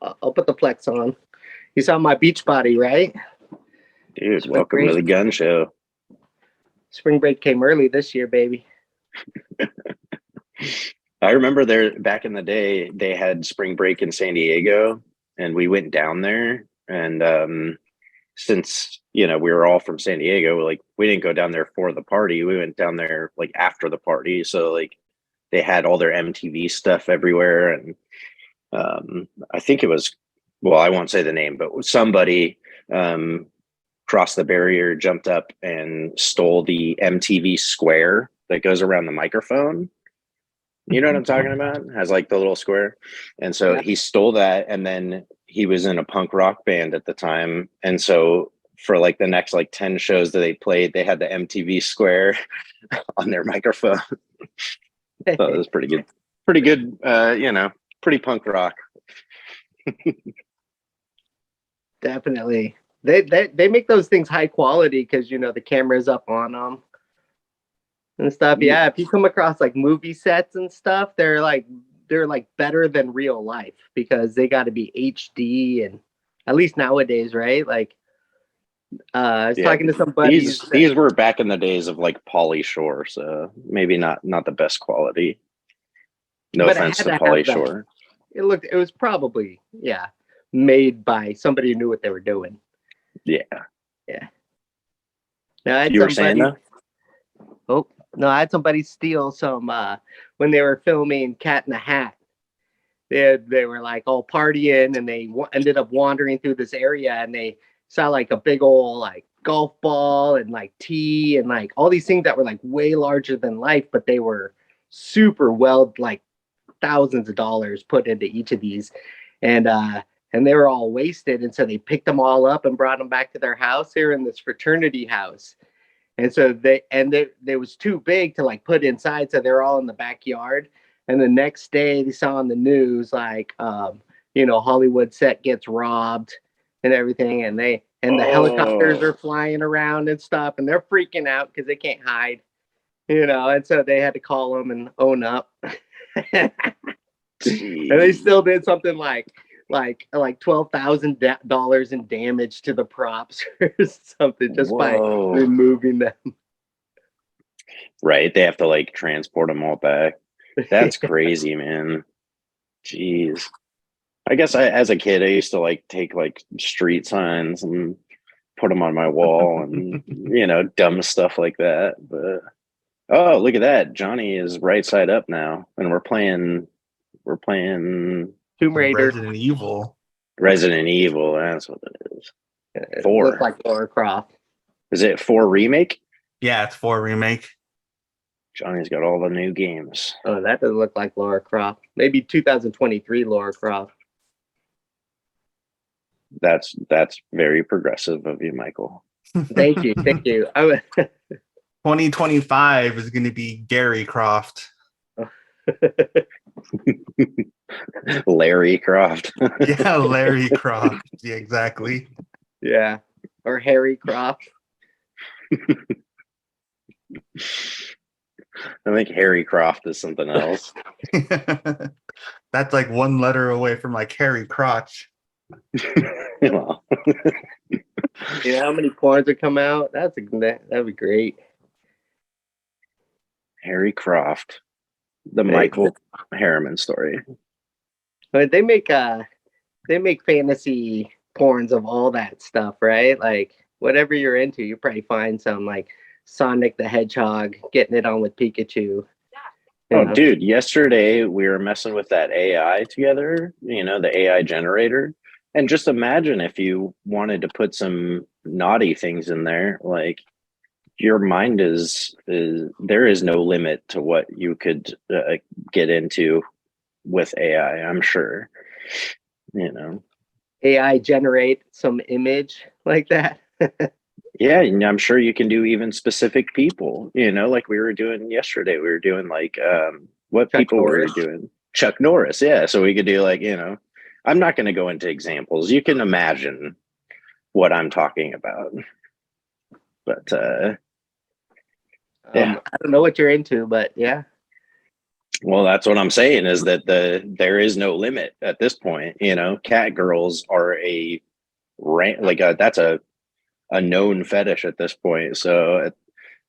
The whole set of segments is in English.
I'll put the Plex on. You saw my beach body, right? Dude, Spring welcome to break. the gun show. Spring break came early this year, baby. I remember there back in the day, they had spring break in San Diego, and we went down there. And since we were all from San Diego, like we didn't go down there for the party. We went down there like after the party. So like they had all their MTV stuff everywhere, and I think it was, well, I won't say the name, but somebody um, crossed the barrier, jumped up, and stole the MTV square that goes around the microphone. You know what I'm talking about? It has like the little square. And so Yeah. he stole that, and then he was in a punk rock band at the time. And so for like the next like 10 shows that they played, they had the MTV square on their microphone. So it was pretty good. Pretty good, pretty punk rock. Definitely. They make those things high quality because the camera's up on them and stuff. Yeah, if you come across like movie sets and stuff, they're like better than real life because they got to be HD, and at least nowadays, right? Like I was Yeah, talking to some buddies. these were back in the days of like Polly Shore, so maybe not the best quality. No But it offense had to to Polly have that. Shore. It was probably, yeah, made by somebody who knew what they were doing. Yeah. Yeah. Now I had You were saying somebody. though? Oh no, I had somebody steal some when they were filming Cat in the Hat. They were like all partying, and they ended up wandering through this area, and they saw like a big old like golf ball and like tea and like all these things that were like way larger than life, but they were super well, like thousands of dollars put into each of these, and they were all wasted, and so they picked them all up and brought them back to their house. They were in this fraternity house, and so they was too big to like put inside, so they're all in the backyard. And the next day they saw on the news like Hollywood set gets robbed and everything, and the helicopters Oh, are flying around and stuff, and they're freaking out because they can't hide, and so they had to call them and own up. And they geez. still did something like $12,000 in damage to the props or something just by Whoa. removing them. Right. They have to like transport them all back. That's crazy, man. Jeez. I guess as a kid, I used to like take like street signs and put them on my wall and, dumb stuff like that. But, oh, look at that. Johnny is right side up now. And we're playing Tomb Raider. Resident Evil. Resident Evil. That's what it is. It looked 4. like Lara Croft. Is it 4 remake? Yeah, it's 4 remake. Johnny's got all the new games. Oh, that doesn't look like Lara Croft. Maybe 2023 Lara Croft. That's very progressive of you, Michael. Thank you. 2025 is going to be Gary Croft. Larry Croft. Yeah, Larry Croft. Yeah, exactly. Yeah. Or Harry Croft. I think Harry Croft is something else. That's like one letter away from like Harry Crotch. Well, How many porns would come out? That'd be great. Harry Croft, the Michael Harriman story. But they make fantasy porns of all that stuff, right? Like whatever you're into, you probably find some like Sonic the Hedgehog getting it on with Pikachu. Dude, yesterday we were messing with that AI together, the AI generator. And just imagine if you wanted to put some naughty things in there, like your mind is there is no limit to what you could get into with AI, I'm sure. AI generate some image like that. Yeah, and I'm sure you can do even specific people, like we were doing yesterday. We were doing like what Chuck people Norris. were doing. Chuck Norris, yeah. So we could do like, I'm not going to go into examples. You can imagine what I'm talking about. But yeah. I don't know what you're into, but yeah. Well, that's what I'm saying is that there is no limit at this point. You know, cat girls are that's a known fetish at this point. So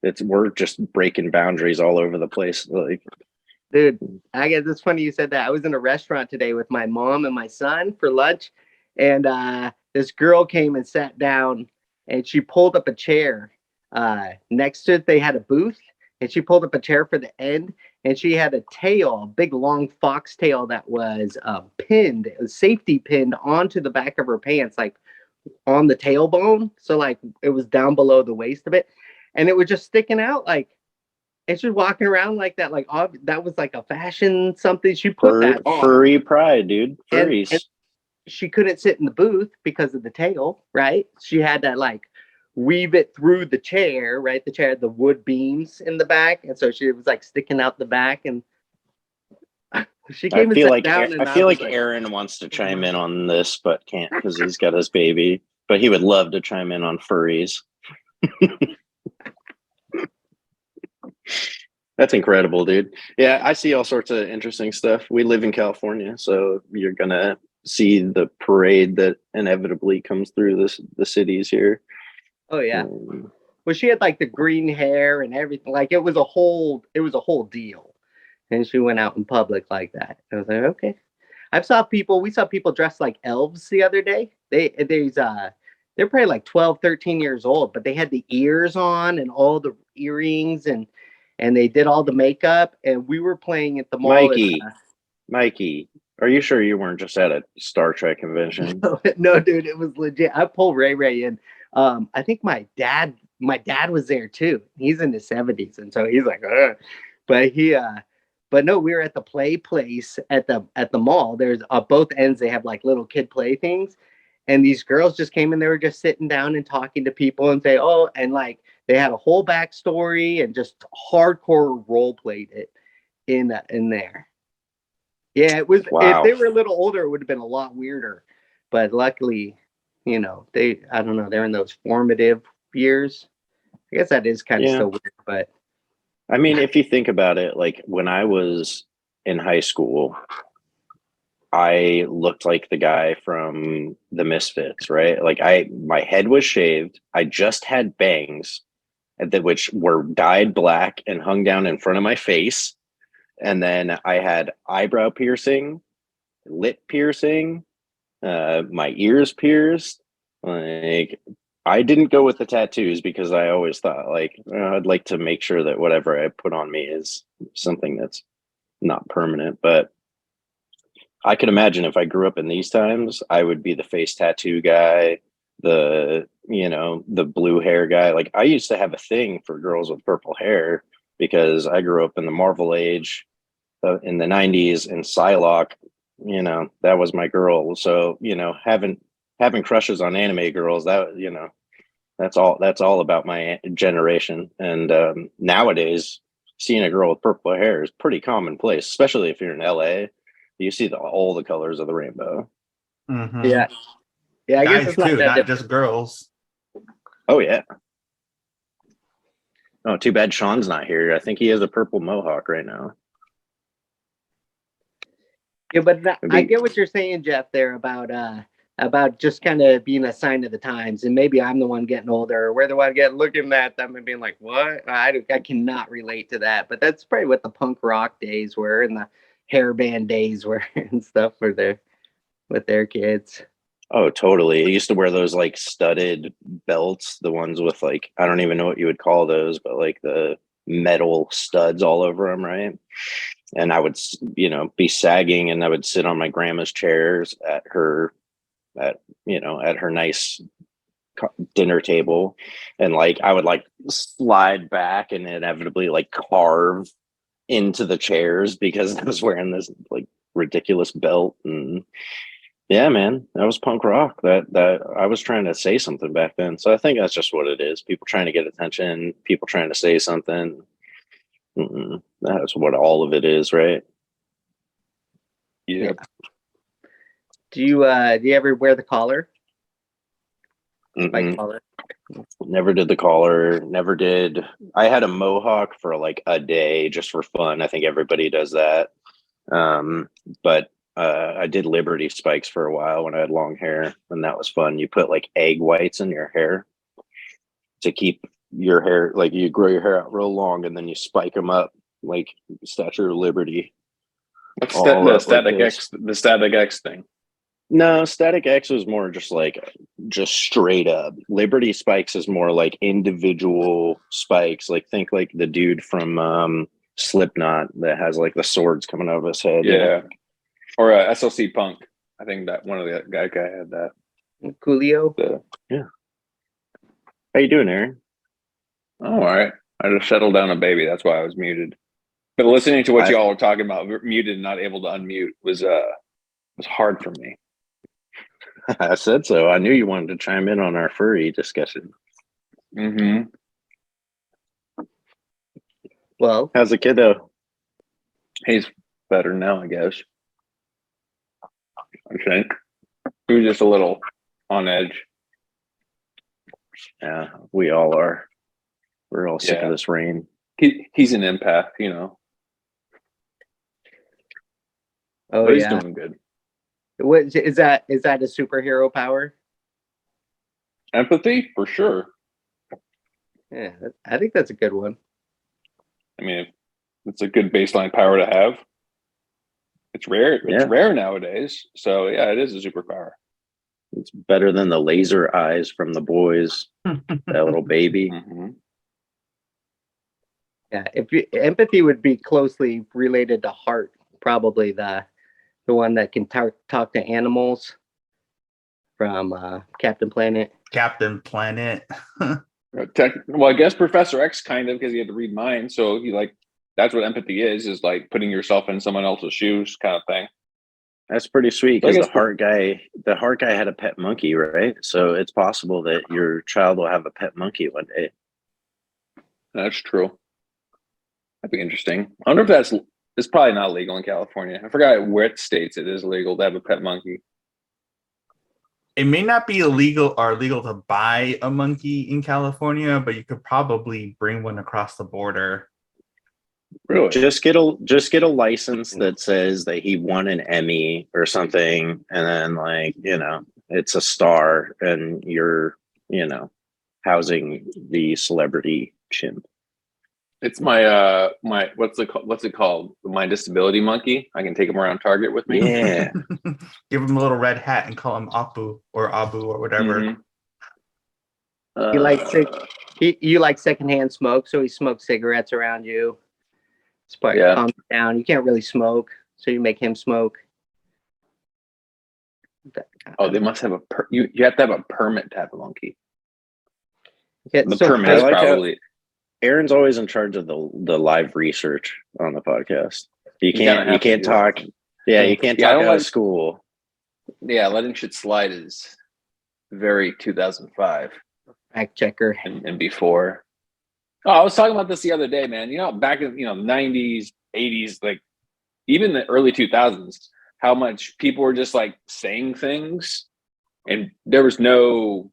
it's we're just breaking boundaries all over the place. Like, Dude, I guess it's funny you said that. I was in a restaurant today with my mom and my son for lunch, and this girl came and sat down, and she pulled up a chair. Next to it, they had a booth, and she pulled up a chair for the end, and she had a tail, a big long fox tail that was pinned, it was safety pinned onto the back of her pants, like on the tailbone. So like it was down below the waist a bit, and it was just sticking out like and she's walking around like that, like that was like a fashion something. She put that on, furry pride, dude. and Furries. she couldn't sit in the booth because of the tail, right? She had to like weave it through the chair, right? The chair had the wood beams in the back, and so she was like sticking out the back, and she came and sat down, I and I feel was like like, Aaron wants to chime in on this, but can't because he's got his baby. But he would love to chime in on furries. That's incredible, dude. Yeah, I see all sorts of interesting stuff. We live in California, so you're gonna see the parade that inevitably comes through the cities here. oh yeah. Well, she had like the green hair and everything. Like it was a whole deal. And she went out in public like that. I was like, okay. We saw people dressed like elves the other day. They're probably like 12, 13 years old, but they had the ears on and all the earrings and they did all the makeup. And we were playing at the mall. Mikey, are you sure you weren't just at a Star Trek convention? No, dude, it was legit. I pulled Ray in. I think my dad was there too. He's in his 70s, and so he's like, ugh. But but no, we were at the play place at the mall. There's both ends. They have like little kid play things, and these girls just came in. They were just sitting down and talking to people and say, oh, and like they had a whole backstory and just hardcore role played it in there. Yeah, it was. If Wow. they were a little older, it would have been a lot weirder. But luckily, I don't know, they're in those formative years. I guess that is kind of Yeah. still weird, but I mean, if you think about it, like when I was in high school, I looked like the guy from the Misfits, right? Like my head was shaved. I just had bangs which were dyed black and hung down in front of my face. And then I had eyebrow piercing, lip piercing, my ears pierced. Like I didn't go with the tattoos because I always thought like I'd like to make sure that whatever I put on me is something that's not permanent. But I could imagine if I grew up in these times, I would be the face tattoo guy, the blue hair guy. Like I used to have a thing for girls with purple hair because I grew up in the Marvel age in the 90s in Psylocke. That was my girl. So, having crushes on anime girls, that's all about my generation. And nowadays, seeing a girl with purple hair is pretty commonplace, especially if you're in LA. You see all the colors of the rainbow. Mm-hmm. yeah, I guess Guys it's not too, that not different. just girls. Oh yeah. Oh, too bad Sean's not here. I think he has a purple mohawk right now. Yeah, but I get what you're saying, Jeff, there about just kind of being a sign of the times, and maybe I'm the one getting older, or we're the one getting looking at them and being like, "What?" I cannot relate to that, but that's probably what the punk rock days were and the hairband days were and stuff for their kids. Oh, totally. I used to wear those like studded belts, the ones with like, I don't even know what you would call those, but like the metal studs all over them, right? And I would, be sagging and I would sit on my grandma's chairs at her nice dinner table. And like, I would like slide back and inevitably like carve into the chairs because I was wearing this like ridiculous belt. And yeah, man, that was punk rock. That I was trying to say something back then. So I think that's just what it is. People trying to get attention, people trying to say something. That's what all of it is, right? Yeah. Do you ever wear the collar? Spike collar? Never did the collar. Never did. I had a mohawk for like a day just for fun. I think everybody does that. But I did Liberty spikes for a while when I had long hair, and that was fun. You put like egg whites in your hair to keep your hair, like you grow your hair out real long, and then you spike them up like Statue of Liberty. What's all the up like Static this. X? The Static X thing. No, Static X was more just straight up. Liberty spikes is more like individual spikes. Like think like the dude from Slipknot that has like the swords coming out of his head. you know? Yeah, or SLC Punk. I think that one of the guy had that. Coolio. Yeah. How you doing, Aaron? Oh, all right. I just settled down a baby. That's why I was muted. But listening to what y'all were talking about, muted and not able to unmute was hard for me. I said so. I knew you wanted to chime in on our furry discussion. Mm-hmm. Well, How's the kiddo? He's better now, I guess. I think he was just a little on edge. Yeah, we all are. We're all sick of this rain. He's an empath, you know. oh But he's yeah. doing good. What is that? Is that a superhero power? Empathy, for sure. Yeah, I think that's a good one. I mean, it's a good baseline power to have. It's rare. It's rare nowadays. So yeah, it is a superpower. It's better than the laser eyes from the boys. That little baby. Mm-hmm. Yeah, empathy would be closely related to heart, probably the one that can talk to animals from Captain Planet. Captain Planet. Well, I guess Professor X kind of, because he had to read minds. So he that's what empathy is like putting yourself in someone else's shoes, kind of thing. That's pretty sweet because So the heart guy had a pet monkey, right? So it's possible that your child will have a pet monkey one day. That's true. That'd be interesting. I wonder if it's probably not legal in California. I forgot what states it is legal to have a pet monkey. It may not be illegal to buy a monkey in California, but you could probably bring one across the border. Really? Just get a license that says that he won an Emmy or something, and then it's a star, and you're housing the celebrity chimp. It's my what's it called? My disability monkey. I can take him around Target with me. Yeah. Give him a little red hat and call him Apu or whatever. Mm-hmm. You like secondhand smoke, so he smokes cigarettes around you. It's probably calm down. You can't really smoke, so you make him smoke. Oh, they must have you have to have a permit to have a monkey. Yeah, the permit is probably. Aaron's always in charge of the live research on the podcast. You can't talk. Yeah, you can't talk out of school. Yeah, letting shit slide is very 2005. Fact checker and before. Oh, I was talking about this the other day, man. Back in 90s, 80s, like even the early 2000s, how much people were just like saying things, and there was no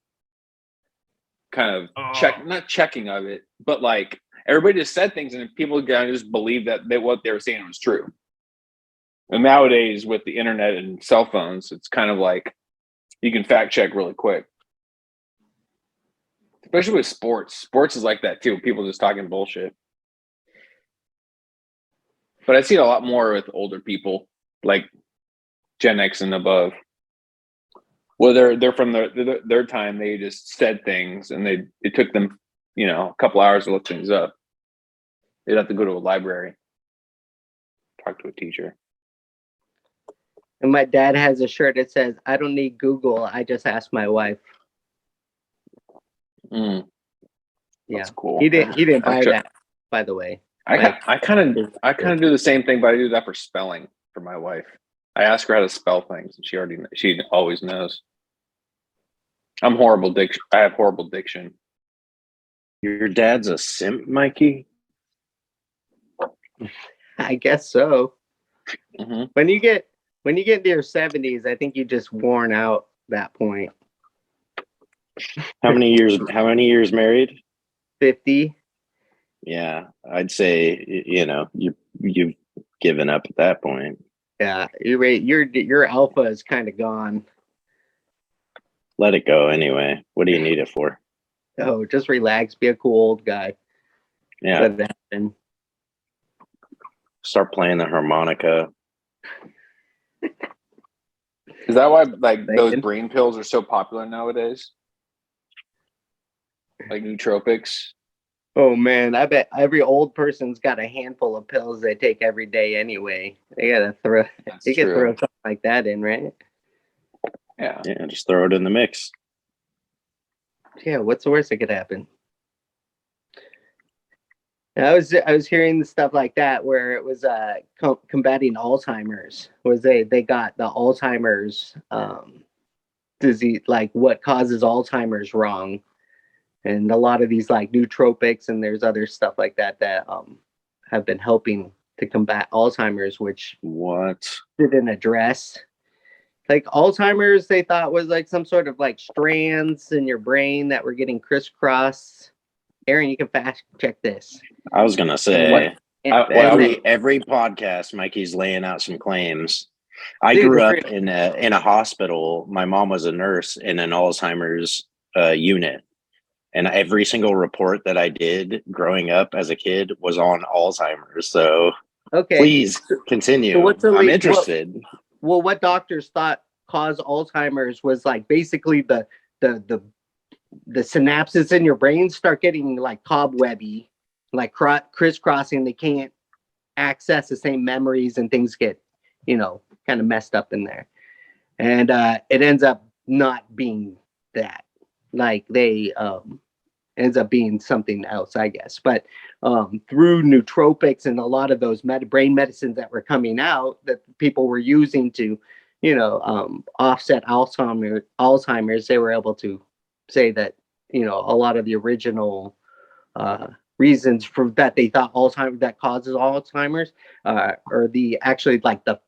kind of not checking of it, but like everybody just said things, and people kind of just believed that what they were saying was true. And nowadays, with the internet and cell phones, it's kind of like you can fact check really quick. Especially with sports. Sports is like that too. People just talking bullshit. But I see it a lot more with older people, like Gen X and above. Well, they're from their time. They just said things, and it took them, a couple hours to look things up. They'd have to go to a library, talk to a teacher. And my dad has a shirt that says, "I don't need Google. I just ask my wife." Yeah, that's cool. He didn't buy that, by the way. I kind of do the same thing, but I do that for spelling for my wife. I ask her how to spell things, and she always knows. I have horrible diction. Your dad's a simp, Mikey? I guess so. Mm-hmm. When you get into your 70s, I think you just worn out that point. How many years? How many years married? 50. Yeah, I'd say you've given up at that point. Yeah, your alpha is kind of gone. Let it go anyway. What do you need it for? Oh, just relax. Be a cool old guy. Yeah, Let it happen. start playing the harmonica. Is that why like those Thinking. brain pills are so popular nowadays? Like nootropics. Oh man, I bet every old person's got a handful of pills they take every day anyway. They gotta throw. That's They could true. throw something like that in, right? Yeah. Yeah, just throw it in the mix. Yeah. What's the worst that could happen? I was hearing stuff like that where it was combating Alzheimer's. Was they got the Alzheimer's disease, like what causes Alzheimer's wrong, and a lot of these like nootropics and there's other stuff like that that have been helping to combat Alzheimer's, which What? didn't address. Like Alzheimer's, they thought was like some sort of like strands in your brain that were getting crisscrossed. Aaron, you can fact check this. I was gonna say What? every podcast, Mikey's laying out some claims. I Dude, grew up in a hospital. My mom was a nurse in an Alzheimer's unit, and every single report that I did growing up as a kid was on Alzheimer's. So Okay. please continue. So what's the I'm interested. Well, what doctors thought caused Alzheimer's was like basically the synapses in your brain start getting like cobwebby, like crisscrossing. They can't access the same memories and things get, kind of messed up in there. And it ends up not being that. Like they ends up being something else, I guess. But through nootropics and a lot of those brain medicines that were coming out that people were using to, offset Alzheimer's, they were able to say that, a lot of the original reasons for that they thought Alzheimer's that causes Alzheimer's or the actually like the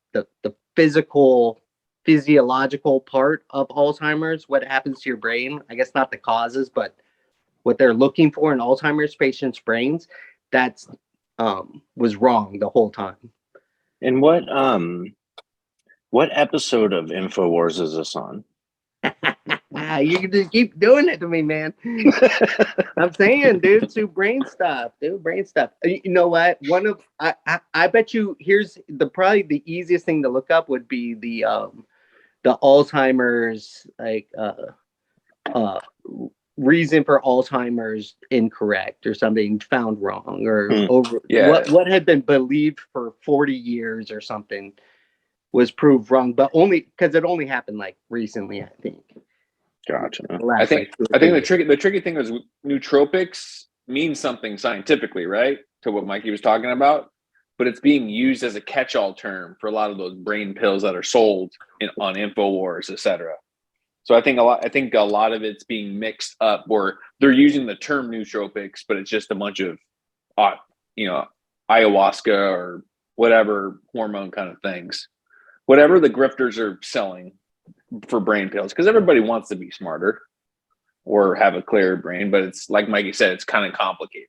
physiological part of Alzheimer's, what happens to your brain. I guess not the causes, but what they're looking for in Alzheimer's patients' brains, that's was wrong the whole time. And what episode of InfoWars is this on? You can just keep doing it to me, man. I'm saying, dude, brain stuff. You know what? I bet you here's probably the easiest thing to look up would be the Alzheimer's reason for Alzheimer's incorrect or something found wrong or over what had been believed for 40 years or something was proved wrong, but only because it only happened like recently, I think. Gotcha. I think the tricky thing is nootropics mean something scientifically, right? To what Mikey was talking about, but it's being used as a catch-all term for a lot of those brain pills that are sold on InfoWars, etc. So I think a lot of it's being mixed up, or they're using the term nootropics, but it's just a bunch of, ayahuasca or whatever hormone kind of things, whatever the grifters are selling for brain pills, because everybody wants to be smarter or have a clearer brain, but it's like Mikey said, it's kind of complicated.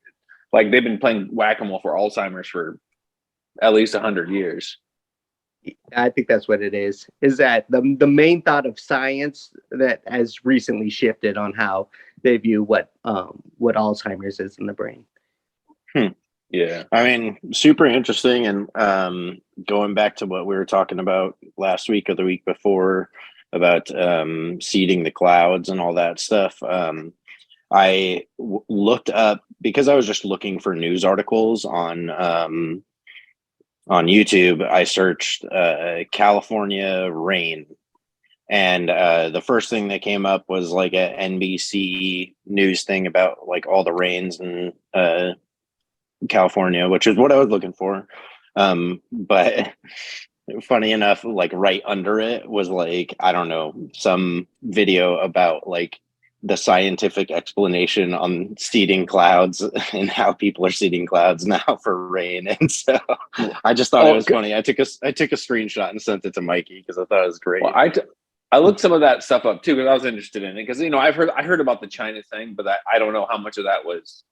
Like they've been playing whack-a-mole for Alzheimer's for at least 100 years. I think that's what it is that the main thought of science that has recently shifted on how they view what Alzheimer's is in the brain. Yeah, I mean, super interesting. And going back to what we were talking about last week or the week before about seeding the clouds and all that stuff, I looked up, because I was just looking for news articles on YouTube. I searched California rain, and the first thing that came up was like a NBC news thing about like all the rains in California, which is what I was looking for. But funny enough, like right under it was like, I don't know, some video about like the scientific explanation on seeding clouds and how people are seeding clouds now for rain. And so I just thought it was funny. I took a screenshot and sent it to Mikey because I thought it was great. Well, I looked some of that stuff up too because I was interested in it because I heard about the China thing, but I don't know how much of that was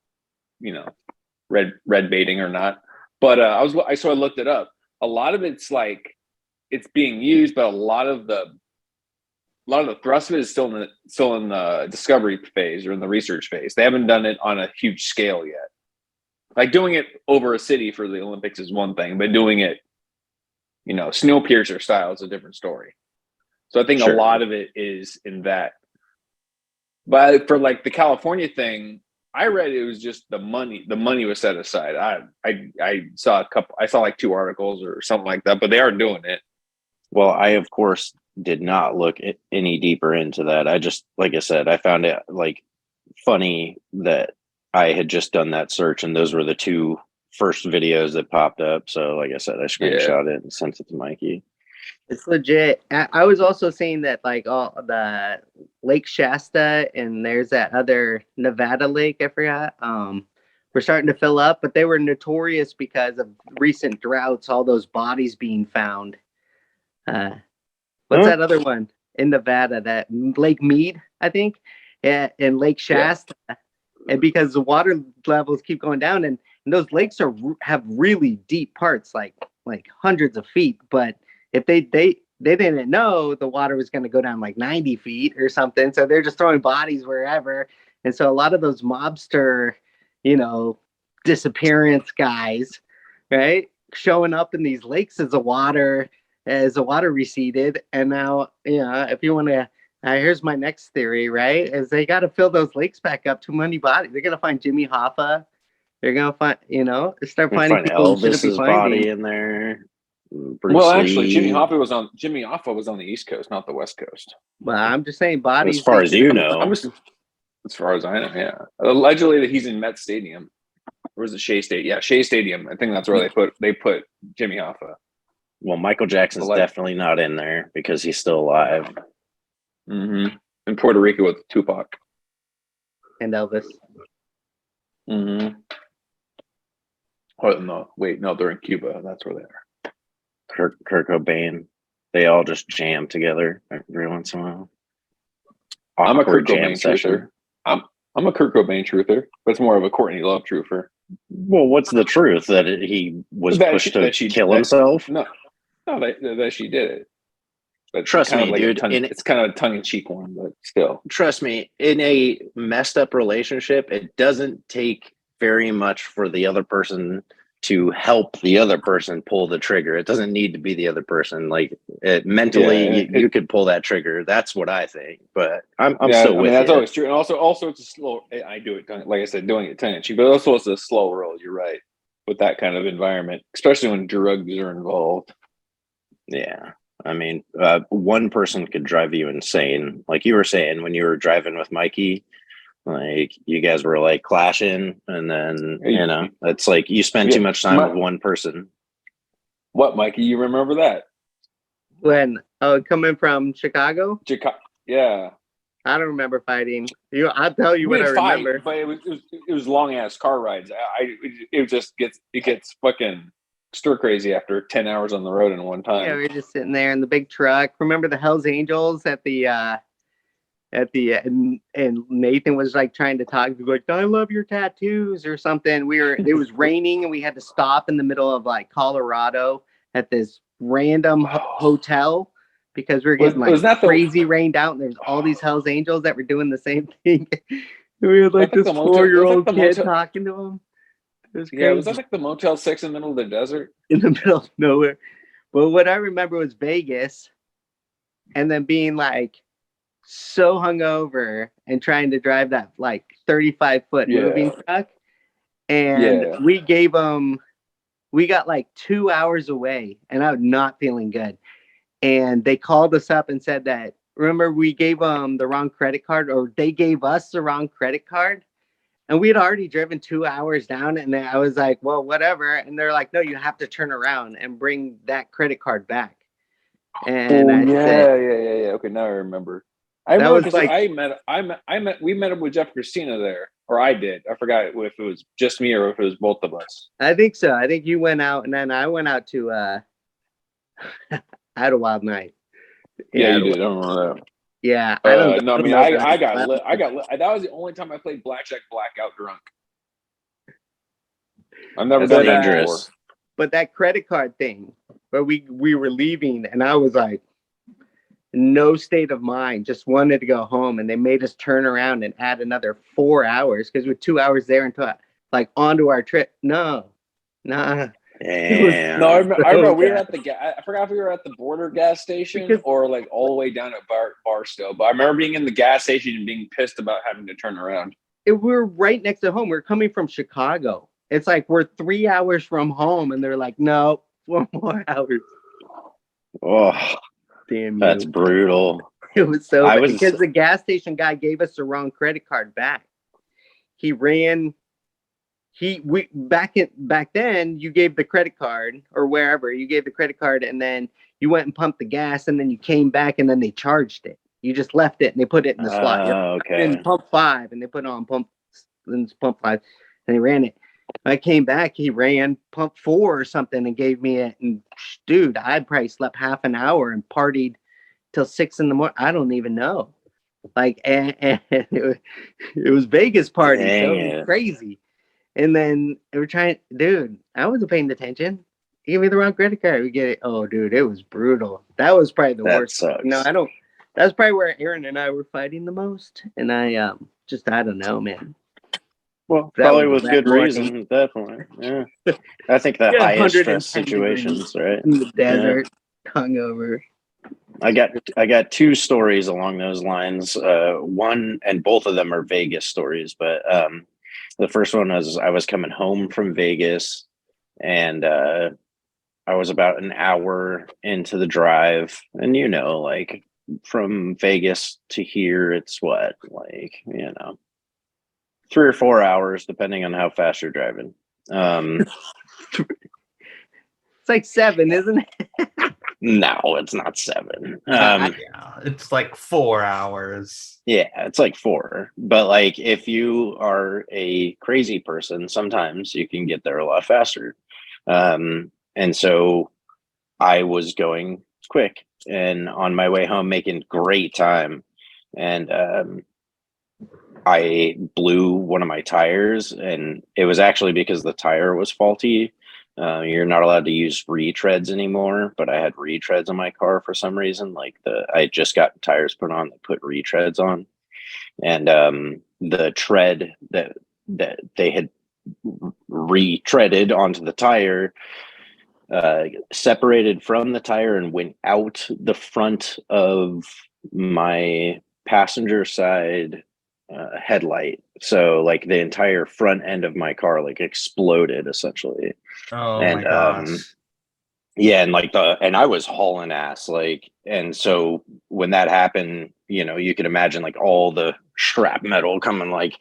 red baiting or not. But I looked it up. A lot of it's like it's being used, but a lot of the thrust of it is still in the discovery phase or in the research phase. They haven't done it on a huge scale yet. Like doing it over a city for the Olympics is one thing, but doing it, Snowpiercer style is a different story. So I think a lot of it is in that. But for like the California thing, I read it was just the money. The money was set aside. I saw like 2 articles or something like that, but they are doing it. Well, I of course did not look any deeper into that. I just, like I said, I found it like funny that I had just done that search and those were the 2 first videos that popped up. So like I said, I screenshot it and sent it to Mikey. It's legit. I was also seeing that like all the Lake Shasta and there's that other Nevada lake, I forgot. We're starting to fill up, but they were notorious because of recent droughts, all those bodies being found. What's that other one in Nevada? That Lake Mead, I think, and Lake Shasta, and because the water levels keep going down, and those lakes have really deep parts, like hundreds of feet. But if they didn't know the water was going to go down like 90 feet or something, so they're just throwing bodies wherever, and so a lot of those mobster, disappearance guys, right, showing up in these lakes as the water receded. And now, if you want to, here's my next theory, right, is they got to fill those lakes back up. Too many bodies. They're going to find Jimmy Hoffa. They're going to find, start finding people Elvis's body in there. Actually, Jimmy Hoffa was on the East Coast, not the West Coast. Well, I'm just saying bodies. As far as you know. As far as I know, yeah. Allegedly that he's in Met Stadium. Or was it Shea Stadium? Yeah, Shea Stadium. I think that's where they put Jimmy Hoffa. Well, Michael Jackson's definitely not in there because he's still alive. Mm-hmm. In Puerto Rico with Tupac. And Elvis. Mm-hmm. Oh, no, they're in Cuba. That's where they are. Kurt Cobain. They all just jam together every once in a while. I'm a Kurt Cobain truther. I'm a Kurt Cobain truther, but it's more of a Courtney Love truther. Well, what's the truth? That he was pushed to kill himself? No, that she did it. But trust me, dude. It's kind of a tongue-in-cheek one, but still. Trust me, in a messed up relationship, it doesn't take very much for the other person to help the other person pull the trigger. It doesn't need to be the other person. Like mentally, you could pull that trigger. That's what I think. But I'm still with you. That's always true. And also, it's a slow. I do it, like I said, doing it tongue-in-cheek, but also it's a slow roll. You're right with that kind of environment, especially when drugs are involved. Yeah. I mean, one person could drive you insane. Like you were saying, when you were driving with Mikey, like you guys were like clashing, and then it's like you spend too much time with one person. What, Mikey? You remember that? When coming from Chicago? Yeah. I don't remember fighting. I'll tell you what I remember. But it was long ass car rides. It gets fucking stir crazy after 10 hours on the road in one time. Yeah, we were just sitting there in the big truck. Remember the Hells Angels at the and Nathan was like trying to talk, like, I love your tattoos or something. It was raining and we had to stop in the middle of like Colorado at this random hotel because we were getting crazy rained out, and there's all these Hells Angels that were doing the same thing. We had like this 4-year-old kid talking to them. It was crazy. Yeah, was that like the Motel 6 in the middle of the desert? In the middle of nowhere. But what I remember was Vegas, and then being like so hungover and trying to drive that like 35-foot moving truck. And we got like 2 hours away, and I was not feeling good. And they called us up and said that, remember, we gave them the wrong credit card, or they gave us the wrong credit card. And we had already driven 2 hours down, and I was like, well, whatever. And they're like, no, you have to turn around and bring that credit card back. And yeah. Okay, now I remember. We met up with Jeff Christina there, or I did. I forgot if it was just me or if it was both of us. I think so. I think you went out, and then I went out to I had a wild night. Yeah, Yeah, you did. I don't remember that. yeah. I don't. No, I I don't mean, know that I got well. lit. That was the only time I played blackjack blackout drunk. I've never That's done that dangerous. before. But that credit card thing, where we were leaving, and I was like, no state of mind, just wanted to go home, and they made us turn around and add another 4 hours because we're 2 hours there until like onto our trip. No, nah. It was Damn. No, I remember so we were bad. at the I forgot if we were at the border gas station Because or like all the way down at Barstow. But I remember being in the gas station and being pissed about having to turn around. we're right next to home. We're coming from Chicago. It's like we're 3 hours from home, and they're like, no, 4 more hours. Oh, Damn that's you. brutal. It was so I bad was because the gas station guy gave us the wrong credit card back. He ran. Back then you gave the credit card or wherever you gave the credit card, and then you went and pumped the gas, and then you came back, and then they charged it. You just left it and they put it in the slot. okay. In pump 5, and they put it on pump 5, and they ran it. I came back, he ran pump 4 or something and gave me it. And dude, I probably slept half an hour and partied till 6 in the morning. I don't even know. Like, and it was Vegas party, Dang so it was it. crazy. And then we're trying, dude, I wasn't paying attention. He gave me the wrong credit card. We get it. Oh, dude, it was brutal. That was probably the That worst. sucks. No, I don't. That's probably where Aaron and I were fighting the most. And I I don't know, man. Well, That probably was with a bad good morning. reason, definitely. Yeah. I think the Yeah, highest 110 stress situations, right? in the desert, hungover. I got two stories along those lines. One and both of them are Vegas stories, but the first one was I was coming home from Vegas, and I was about an hour into the drive, and like from Vegas to here, it's what, like 3 or 4 hours, depending on how fast you're driving. It's like 7, isn't it? No, it's not 7. Yeah, it's like 4 hours. Yeah, it's like 4. But like if you are a crazy person, sometimes you can get there a lot faster. And so I was going quick and on my way home making great time. And I blew one of my tires, and it was actually because the tire was faulty. You're not allowed to use retreads anymore, but I had retreads on my car for some reason. Like I just got tires put on that put retreads on, and the tread that they had retreaded onto the tire separated from the tire and went out the front of my passenger side headlight. So like the entire front end of my car like exploded essentially. Oh And my gosh. yeah, and I was hauling ass, like, and so when that happened, you could imagine like all the shrapnel coming like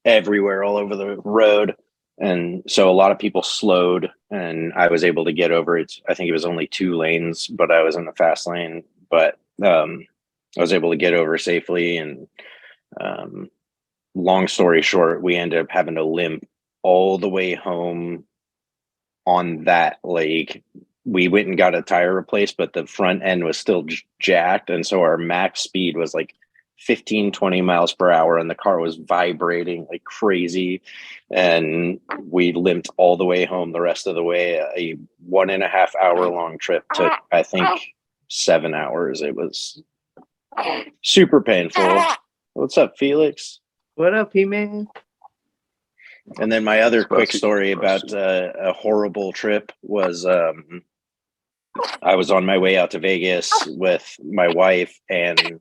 everywhere all over the road. And so a lot of people slowed, and I was able to get over it. I think it was only 2 lanes, but I was in the fast lane, but I was able to get over safely. And long story short, we ended up having to limp all the way home on that. Like we went and got a tire replaced, but the front end was still jacked. And so our max speed was like 15-20 miles per hour, and the car was vibrating like crazy. And we limped all the way home. The rest of the way, a 1.5 hour long trip took, I think, 7 hours. It was super painful. What's up, Felix? What up, He-Man? And then my other quick story about a horrible trip was I was on my way out to Vegas with my wife, and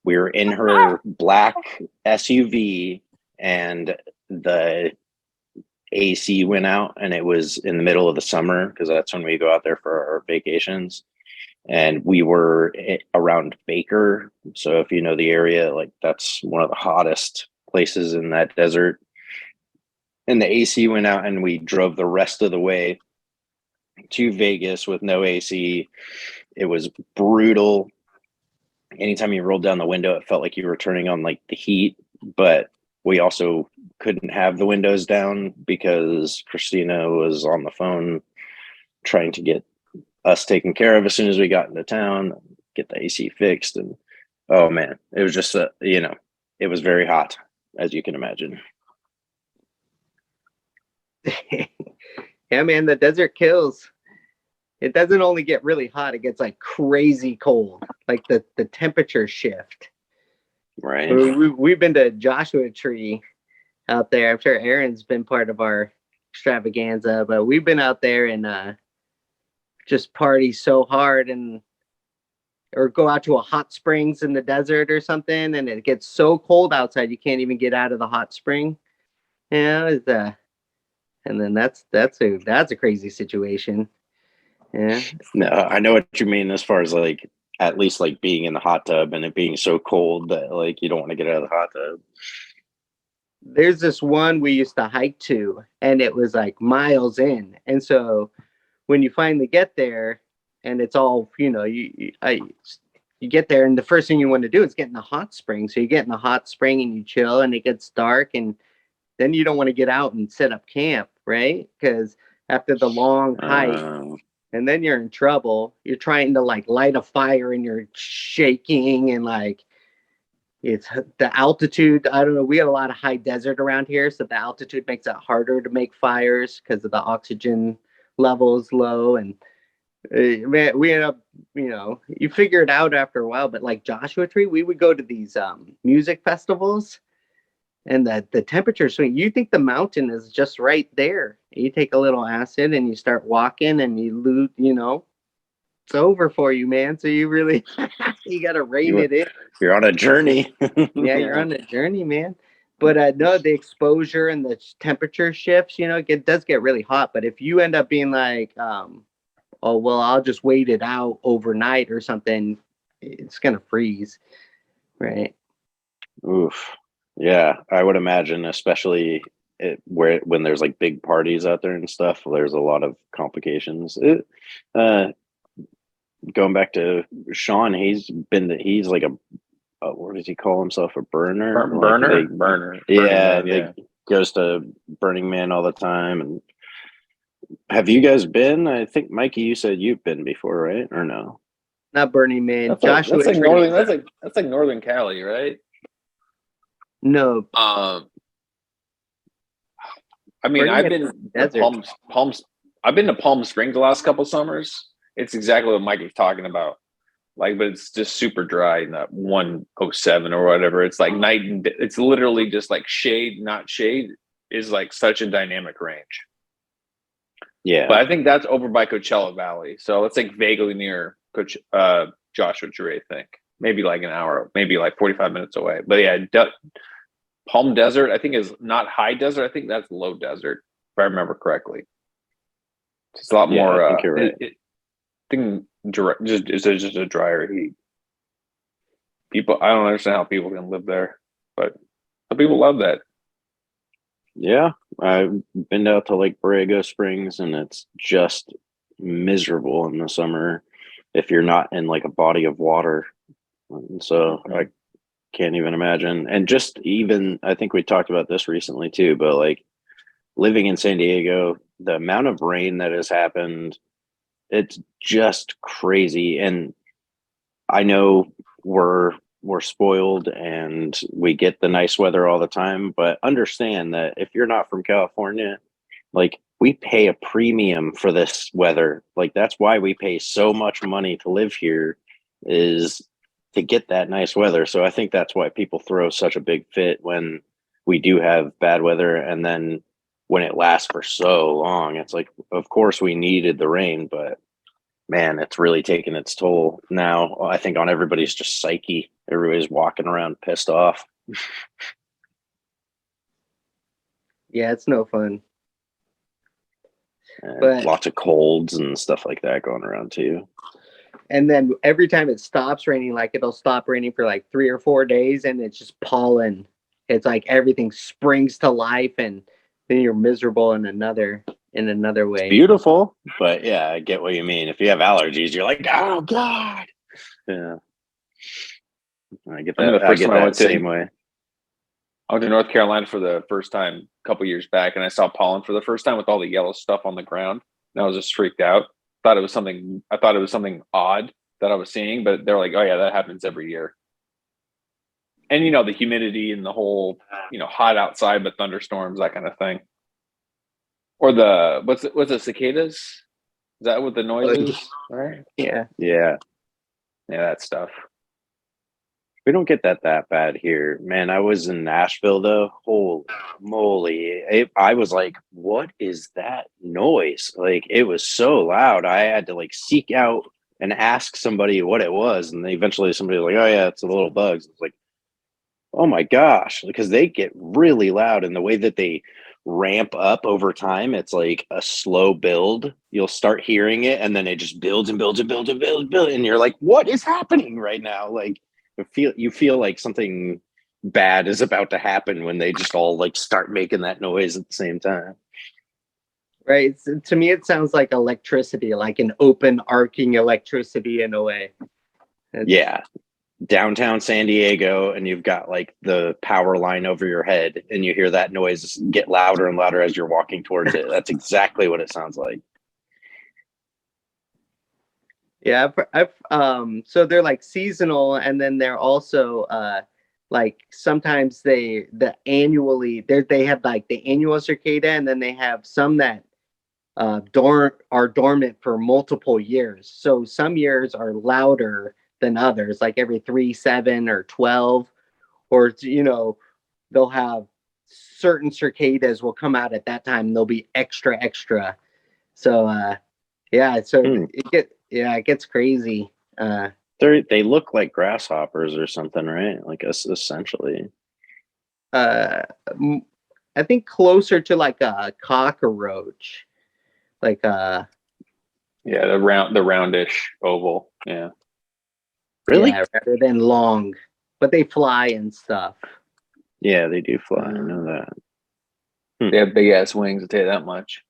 we were in her black SUV, and the AC went out, and it was in the middle of the summer because that's when we go out there for our vacations. And we were around Baker. So if you know the area, like that's one of the hottest places in that desert. And the AC went out, and we drove the rest of the way to Vegas with no AC. It was brutal. Anytime you rolled down the window, it felt like you were turning on like the heat, but we also couldn't have the windows down because Christina was on the phone trying to get us taken care of as soon as we got into town. get the AC fixed. And oh man, it was just it was very hot, as you can imagine. Yeah, man, the desert kills. It doesn't only get really hot, it gets like crazy cold, like the temperature shift. Right. We've been to Joshua Tree out there. I'm sure Aaron's been part of our extravaganza, but we've been out there and just party so hard, and or go out to a hot springs in the desert or something, and it gets so cold outside you can't even get out of the hot spring. Yeah, and then that's a crazy situation. Yeah. No, I know what you mean as far as like at least like being in the hot tub and it being so cold that like you don't want to get out of the hot tub. There's this one we used to hike to, and it was like miles in. And so when you finally get there, and it's all, you get there, and the first thing you want to do is get in the hot spring. So you get in the hot spring and you chill, and it gets dark, and then you don't want to get out and set up camp, right? Because after the long hike, and then you're in trouble. You're trying to like light a fire, and you're shaking, and like it's the altitude. I don't know. We have a lot of high desert around here, so the altitude makes it harder to make fires because of the oxygen levels low. And man, we end up, you figure it out after a while. But like Joshua Tree, we would go to these music festivals, and the temperature swing. You think the mountain is just right there. You take a little acid and you start walking, and you lose, it's over for you, man. So you really, you got to rein it in. You're on a journey. Yeah, you're on a journey, man. But no, the exposure and the temperature shifts, it does get really hot. But if you end up being like, oh, well, I'll just wait it out overnight or something, it's going to freeze. Right. Oof. Yeah, I would imagine, especially when there's like big parties out there and stuff, there's a lot of complications. Going back to Sean, he's like a what does he call himself? A burner? Burner. Yeah, he goes to Burning Man all the time. And have you guys been? I think Mikey, you said you've been before, right? Or no? Not Burning Man. That's Joshua. Like northern. That's like Northern Cali, right? No. I mean, I've been to I've been to Palm Springs the last couple summers. It's exactly what Mike was talking about. Like, but it's just super dry in that 107 or whatever. It's like night and day. It's literally just like shade, not shade, is like such a dynamic range. Yeah. But I think that's over by Coachella Valley. So it's like vaguely near Joshua Tree, I think. Maybe like an hour, maybe like 45 minutes away. But yeah, Palm Desert, I think, is not high desert. I think that's low desert, if I remember correctly. It's a lot more. I think you're right. It's just a drier heat. People, I don't understand how people can live there, but some people love that. Yeah, I've been out to Lake Borrego Springs, and it's just miserable in the summer if you're not in like a body of water. And so I can't even imagine. And just even, I think we talked about this recently too, but like living in San Diego, the amount of rain that has happened, it's just crazy. And I know we're spoiled and we get the nice weather all the time, but understand that if you're not from California, like we pay a premium for this weather. Like that's why we pay so much money to live here, is to get that nice weather. So I think that's why people throw such a big fit when we do have bad weather. And then when it lasts for so long, it's like, of course we needed the rain, but man, it's really taken its toll now. I think on everybody's just psyche. Everybody's walking around pissed off. Yeah, it's no fun. But lots of colds and stuff like that going around too. And then every time it stops raining, like it'll stop raining for like 3 or 4 days, and it's just pollen. It's like everything springs to life, and then you're miserable in another way. It's beautiful, but yeah, I get what you mean. If you have allergies, you're like, oh God. Yeah. I get that. I get that same way. I went to North Carolina for the first time a couple years back, and I saw pollen for the first time with all the yellow stuff on the ground. And I was just freaked out. I thought it was something odd. that I was seeing, but they're like, oh yeah, that happens every year. And you know, the humidity and the whole, you know, hot outside but thunderstorms, that kind of thing. Or the what's the cicadas? Is that what the noise is? Right? Yeah. Yeah. Yeah, that stuff. We don't get that bad here. Man, I was in Nashville though. Holy moly. I was like, what is that noise? Like, it was so loud. I had to like seek out and ask somebody what it was. And then eventually somebody was like, oh yeah, it's the little bugs. It's like, oh my gosh, because they get really loud, and the way that they ramp up over time, it's like a slow build. You'll start hearing it, and then it just builds and builds and builds and builds and builds, and you're like, what is happening right now? Like, you feel like something bad is about to happen when they just all like start making that noise at the same time. Right. To me, it sounds like electricity, like an open arcing electricity in a way. Yeah. Downtown San Diego, and you've got like the power line over your head, and you hear that noise get louder and louder as you're walking towards it. That's exactly what it sounds like. Yeah, so they're like seasonal, and then they're also like sometimes they have like the annual cicada, and then they have some that are dormant for multiple years. So some years are louder than others, like every 3, 7, or 12, or you know, they'll have certain cicadas will come out at that time. And they'll be extra. So yeah, so it gets crazy. They look like grasshoppers or something, right? Like essentially. I think closer to like a cockroach, like yeah, the roundish oval. Yeah. Really? Yeah, rather than long, but they fly and stuff. Yeah, they do fly. I know that. They have big ass wings, I'll tell you that much.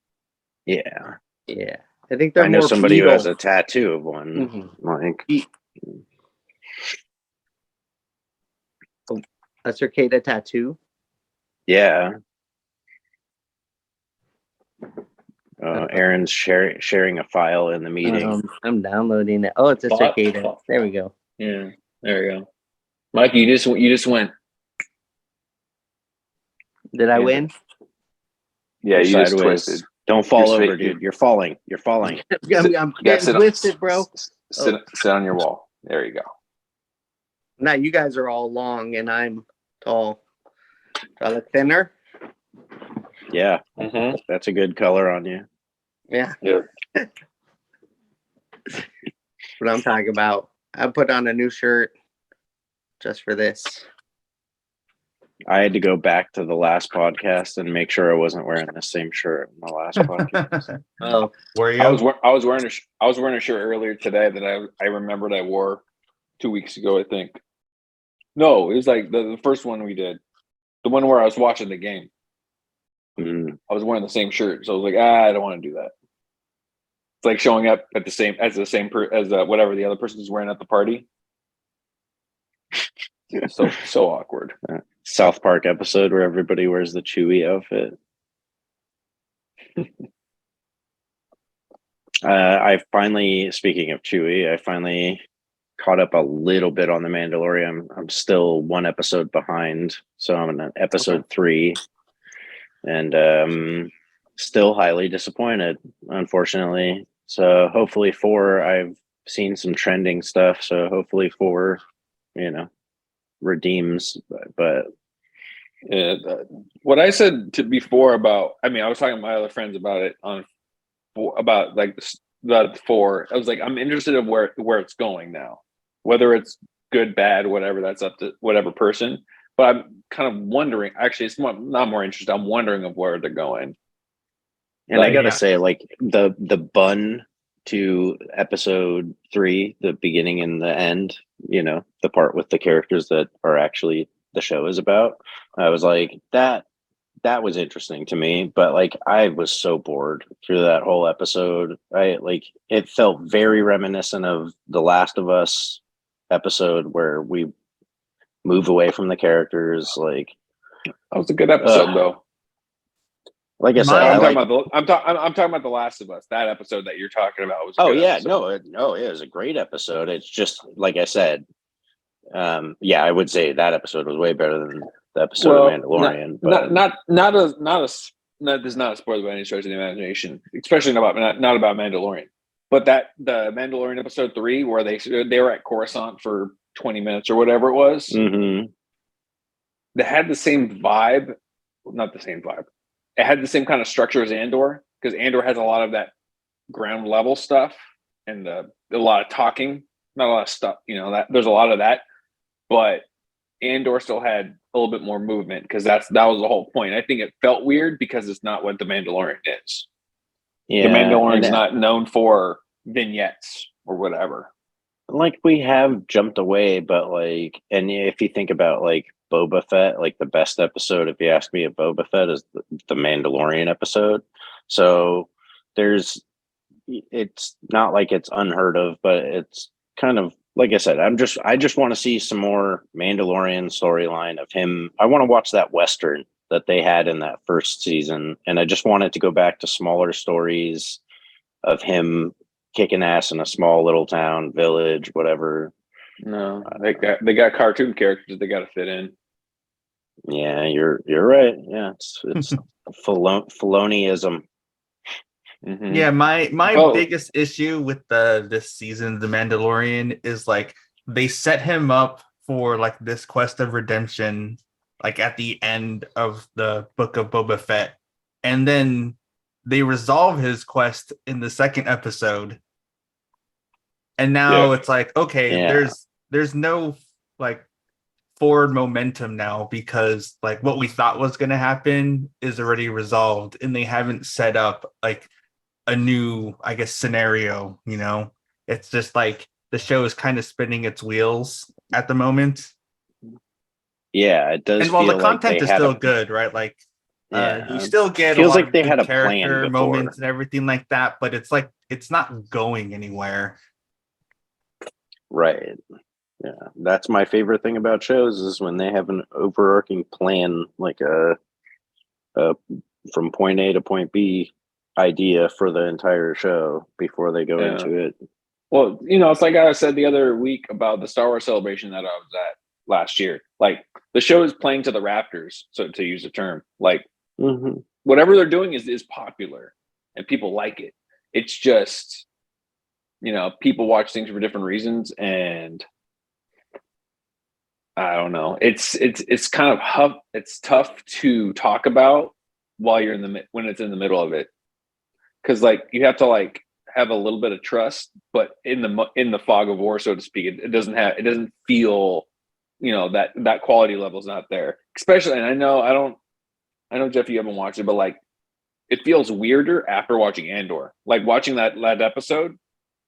Yeah. Yeah. I think they're I know more somebody beetle. who has a tattoo of one. Mhm. Like A cicada tattoo. yeah. Aaron's sharing a file in the meeting. I'm downloading it. Oh, it's a cicada. There we go. Yeah, there you go. Mike, you just went. Did I win? Yeah, you just twisted. Don't fall over, dude. You're falling. I'm getting twisted, bro. Sit on your wall. There you go. Now you guys are all long and I'm tall. Do I look thinner? Yeah, that's a good color on you. Yeah. Yeah. What I'm talking about. I put on a new shirt just for this. I had to go back to the last podcast and make sure I wasn't wearing the same shirt in the last podcast. Oh, were you? I was wearing a shirt earlier today that I remembered I wore 2 weeks ago, I think. No, it was like the first one we did. The one where I was watching the game. I was wearing the same shirt, so I was like, I don't want to do that. It's like showing up at the same as whatever the other person is wearing at the party. So awkward. South Park episode where everybody wears the Chewie outfit. Speaking of Chewie, I finally caught up a little bit on The Mandalorian. I'm still one episode behind, so I'm in episode 3. And still highly disappointed, unfortunately. So hopefully 4, I've seen some trending stuff, so hopefully 4, redeems. But yeah, what I said before about, I was talking to my other friends about it about like the 4. I was like, I'm interested in where it's going now, whether it's good, bad, whatever. That's up to whatever person. But I'm kind of wondering. Actually, it's not more interested. I'm wondering of where they're going. And I gotta say, like the bun to episode 3, the beginning and the end, the part with the characters that are actually the show is about. I was like, that was interesting to me, but like I was so bored through that whole episode. It felt very reminiscent of the Last of Us episode where we move away from the characters. Like, that was a good episode though. Like I said, My- I'm I talking about I'm talking about The Last of Us. That episode that you're talking about was a Oh good yeah, episode. it was a great episode. It's just like I said. Yeah, I would say that episode was way better than the episode of Well, Mandalorian. this is not a spoiler by any stretch of the imagination, especially not about Mandalorian. But the Mandalorian episode 3, where they were at Coruscant for 20 minutes or whatever it was, Mm-hmm. they had the same vibe, not the same vibe. It had the same kind of structure as Andor, because Andor has a lot of that ground level stuff and a lot of talking, not a lot of stuff. That there's a lot of that, but Andor still had a little bit more movement because that was the whole point. I think it felt weird because it's not what the Mandalorian is. Yeah, the Mandalorian's not known for vignettes or whatever. Like we have jumped away, but like, and if you think about like Boba Fett, like the best episode, if you ask me, of Boba Fett is the Mandalorian episode. So it's not like it's unheard of, but it's kind of like I said. I just want to see some more Mandalorian storyline of him. I want to watch that Western that they had in that first season, and I just wanted to go back to smaller stories of him kicking ass in a small little town, village, whatever. No, they got cartoon characters they got to fit in. Yeah, you're right. Yeah, it's Filoniism. Mm-hmm. Yeah, my biggest issue with this season, The Mandalorian, is like they set him up for like this quest of redemption, like at the end of the book of Boba Fett, and then they resolve his quest in the second episode, and now it's like, okay, there's no like forward momentum now because like what we thought was going to happen is already resolved, and they haven't set up like a new, I guess, scenario. It's just like the show is kind of spinning its wheels at the moment. Yeah, it does. And while the feel content like is still good, right? Like, you still get feels a lot like of they good had a plan character before. moments and everything like that, but it's like it's not going anywhere. Right. Yeah, that's my favorite thing about shows is when they have an overarching plan, like a from point A to point B idea for the entire show before they go into it. Well, it's like I said the other week about the Star Wars celebration that I was at last year. Like the show is playing to the rafters, so to use a term. Like whatever they're doing is popular and people like it. It's just people watch things for different reasons, and I don't know. It's kind of it's tough to talk about while you're when it's in the middle of it, because like you have to like have a little bit of trust, but in the fog of war, so to speak, it doesn't feel that quality level is not there. Especially, and I know Jeff, you haven't watched it, but like it feels weirder after watching Andor. Like watching that episode,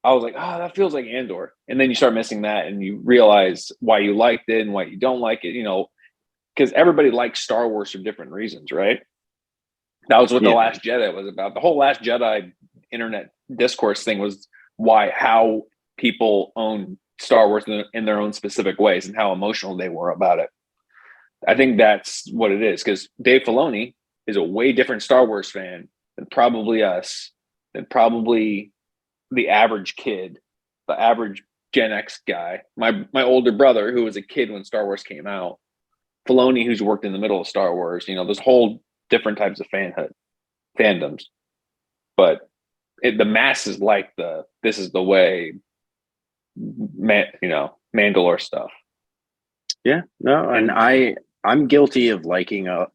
I was like, oh, that feels like Andor. And then you start missing that and you realize why you liked it and why you don't like it, because everybody likes Star Wars for different reasons, right? That was what The Last Jedi was about. The whole Last Jedi internet discourse thing was how people own Star Wars in their own specific ways and how emotional they were about it. I think that's what it is, because Dave Filoni is a way different Star Wars fan than probably us, than probably the average kid, the average Gen X guy, my older brother who was a kid when Star Wars came out, Filoni who's worked in the middle of Star Wars, there's whole different types of fandoms. But the masses like this is the way, Mandalore stuff. Yeah, no, and I'm guilty of liking a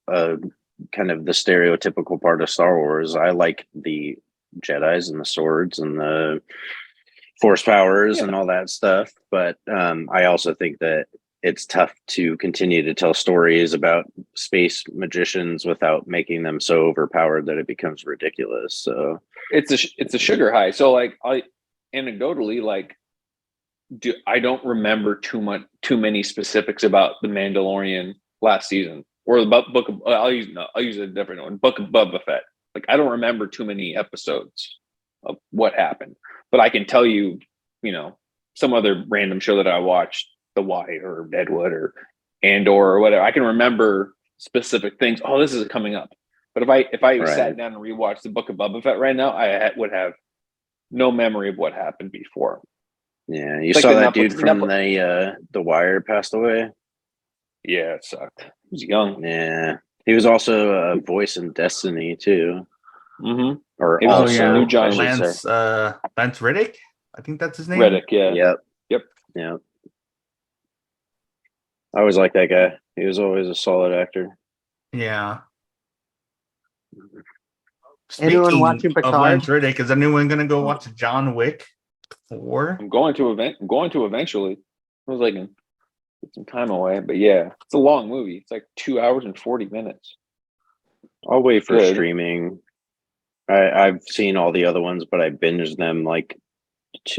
kind of the stereotypical part of Star Wars. I like the Jedis and the swords and the force powers and all that stuff, but I also think that it's tough to continue to tell stories about space magicians without making them so overpowered that it becomes ridiculous. So it's a sugar high. So like anecdotally, like I don't remember too many specifics about the Mandalorian last season or the book of, I'll use a different one, Book of Boba Fett. Like I don't remember too many episodes of what happened, but I can tell you, some other random show that I watched, The Wire or Deadwood or Andor or whatever. I can remember specific things. Oh, this is coming up. But if I Right. sat down and rewatched the Book of Boba Fett right now, would have no memory of what happened before. Yeah, you It's like saw the that dude from Netflix- the Wire passed away. Yeah, it sucked. He was young. Yeah, he was also a voice in Destiny too, Mm-hmm. or He was also, New John I should say. Lance Riddick. I think that's his name. Reddick, yeah. Yep. I always liked that guy. He was always a solid actor. Yeah. Anyone Speaking watching of Picard? Lance Riddick, is anyone gonna go watch John Wick 4? I'm going to eventually. I was like, get some time away, but yeah, it's a long movie. It's like 2 hours and 40 minutes. I'll wait for Good. streaming. I've seen all the other ones, but I binged them like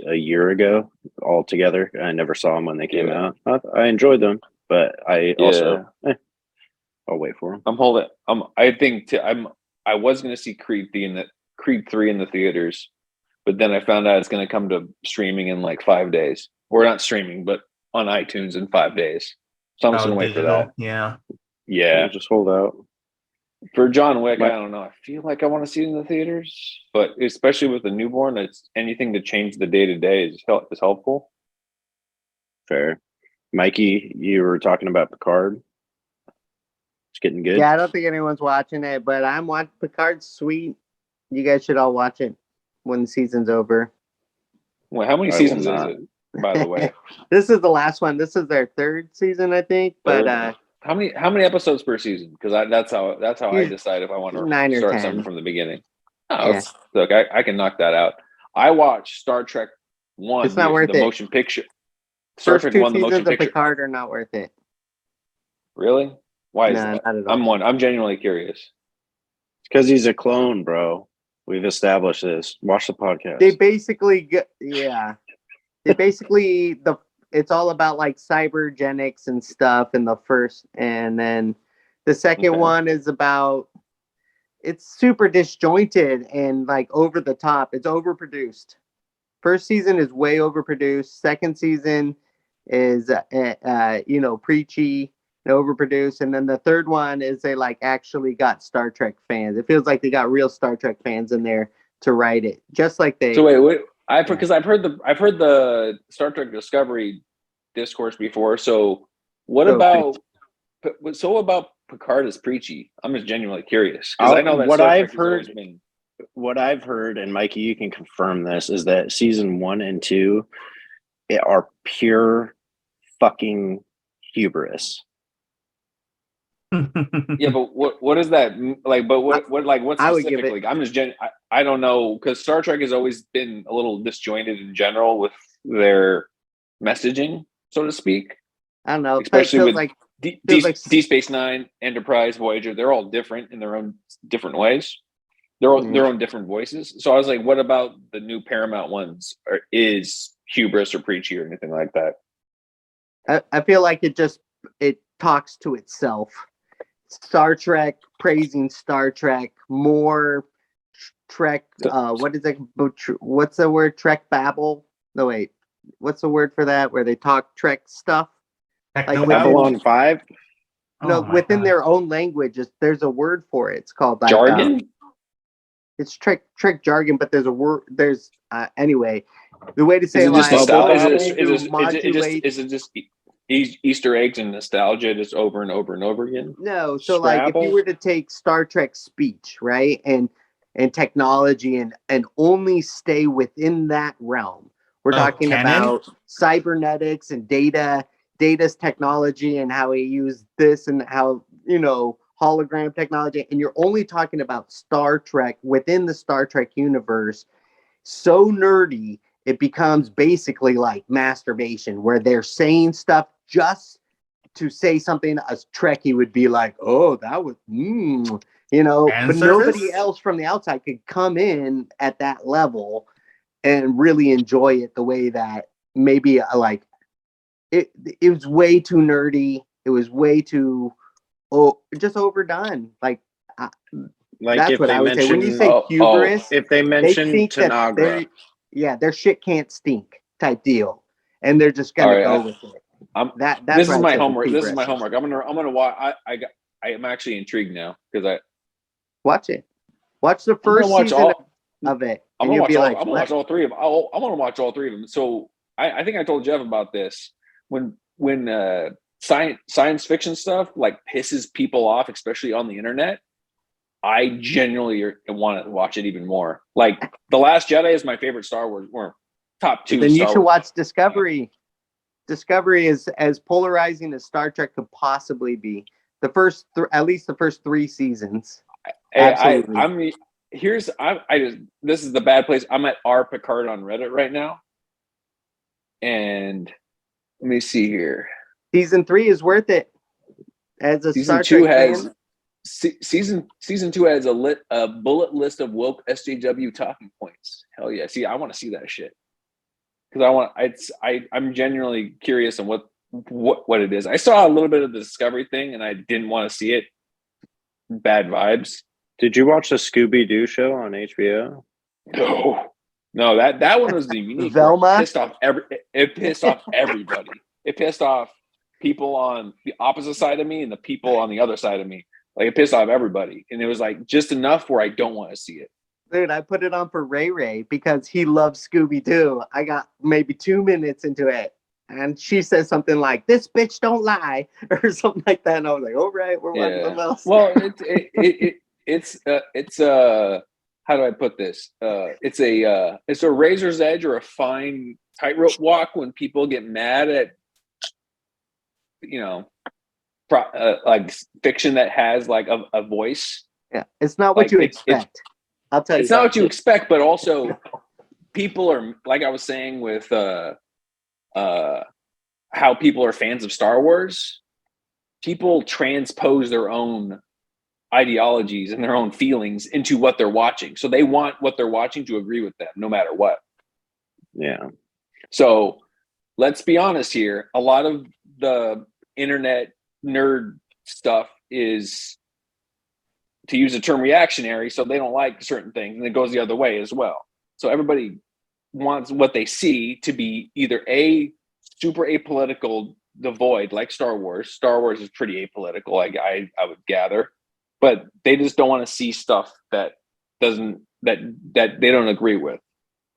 a year ago all together. I never saw them when they came out. I enjoyed them, but I also I'll wait for them. I was going to see Creed 3 in the theaters, but then I found out it's going to come to streaming in like 5 days. Or not streaming, but on iTunes in 5 days. So I'm just going to wait for that. Yeah. Yeah. Just hold out. For John Wick, I don't know. I feel like I want to see it in the theaters, but especially with the newborn, it's anything to change the day-to-day is helpful. Fair. Mikey, you were talking about Picard. It's getting good. Yeah, I don't think anyone's watching it, but I'm watching Picard's sweet. You guys should all watch it when the season's over. Well, how many seasons is it, by the way? This is the last one. This is their third season, I think. But how many episodes per season? Because that's how I decide if I want to 9 or start 10. something from the beginning. Oh, Yeah. Look, I can knock that out. I watched Star Trek 1. It's not worth the it. motion picture. Star First Trek 2 1, the motion seasons of picture. Picard are not worth it. Really? Why is No, that? not at all. I'm genuinely curious. It's because he's a clone, bro. We've established this. Watch the podcast. They basically it's all about like cybergenics and stuff in the first, and then the second one is about, it's super disjointed and like over the top. It's overproduced. First season is way overproduced. Second season is preachy and overproduced, and then the third one is they like actually got Star Trek fans. It feels like they got real Star Trek fans in there to write it, just like they. So wait, because I've heard the Star Trek Discovery discourse before. So what about Picard is preachy? I'm just genuinely curious because I know that what Star I've Trek has always heard. been. What I've heard, and Mikey, you can confirm this, is that season 1 and 2 are pure fucking hubris. Yeah, but what is that like? But what specifically? I'm just I don't know, because Star Trek has always been a little disjointed in general with their messaging, so to speak. I don't know. Especially with like Deep Space Nine, Enterprise, Voyager. They're all different in their own different ways. They're all their own different voices. So I was like, what about the new Paramount ones? Or is hubris or preachy or anything like that? I feel like it talks to itself. Star Trek, praising Star Trek, more Trek. What is it? What's the word? Trek babble? No, wait. What's the word for that? Where they talk Trek stuff? Like Babylon 5? No, within their own language, there's a word for it. It's called like, jargon. It's Trek jargon, but there's a word. There's anyway. The way to say is it just nostalgia? Is it just Easter eggs and nostalgia just over and over and over again? No, so like if you were to take Star Trek speech, right, and technology and only stay within that realm, we're talking about cybernetics and data's technology and how we use this and how hologram technology, and you're only talking about Star Trek within the Star Trek universe. So nerdy, it becomes basically like masturbation, where they're saying stuff just to say something a Trekkie would be like, oh, that was, but nobody else from the outside could come in at that level and really enjoy it the way that maybe like it was way too nerdy. It was way too, just overdone. Like that's what I would say. When you say hubris, if they mention Tanagra, their shit can't stink type deal, and they're just gonna go with it. This is my homework. I'm gonna watch. I'm actually intrigued now because Watch it. Watch the I'm gonna first watch season all. of it, I'm and gonna you'll watch be all. like, I'm gonna "What?" watch all three of them. I'm gonna watch all three of them. So I think I told Jeff about this when science fiction stuff like pisses people off, especially on the internet. I genuinely want to watch it even more. Like The Last Jedi is my favorite Star Wars, or top two. Then you Star should Wars. watch Discovery. Discovery is as polarizing as Star Trek could possibly be. The first, at least the first 3 seasons. Hey, Absolutely. This is the bad place. I'm at R Picard on Reddit right now, and let me see here. Season 3 is worth it. As a Season Star two Trek has fan, season two has a bullet list of woke SJW talking points. Hell yeah! See, I want to see that shit because I'm genuinely curious on what it is. I saw a little bit of the Discovery thing, and I didn't want to see it. Bad vibes. Did you watch the Scooby Doo show on HBO? No, that one was the unique. Velma? It pissed off everybody. It pissed off people on the opposite side of me and the people on the other side of me. Like, it pissed off everybody, and it was like just enough where I don't want to see it. Dude, I put it on for Ray because he loves Scooby Doo. I got maybe 2 minutes into it, and she says something like, "This bitch don't lie," or something like that, and I was like, "All right, we're watching something else." Well, it's how do I put this? It's a razor's edge or a fine tightrope walk when people get mad at, like fiction that has like a voice. Yeah, it's not what Like, you expect. I'll tell you. It's not what you expect, but also people are, like I was saying with how people are fans of Star Wars. People transpose their own ideologies and their own feelings into what they're watching. So they want what they're watching to agree with them no matter what. Yeah. So let's be honest here. A lot of the internet nerd stuff is, to use the term, reactionary. So they don't like certain things, and it goes the other way as well. So everybody wants what they see to be either super apolitical, devoid, like Star Wars. Star Wars is pretty apolitical, I would gather. But they just don't want to see stuff that they don't agree with,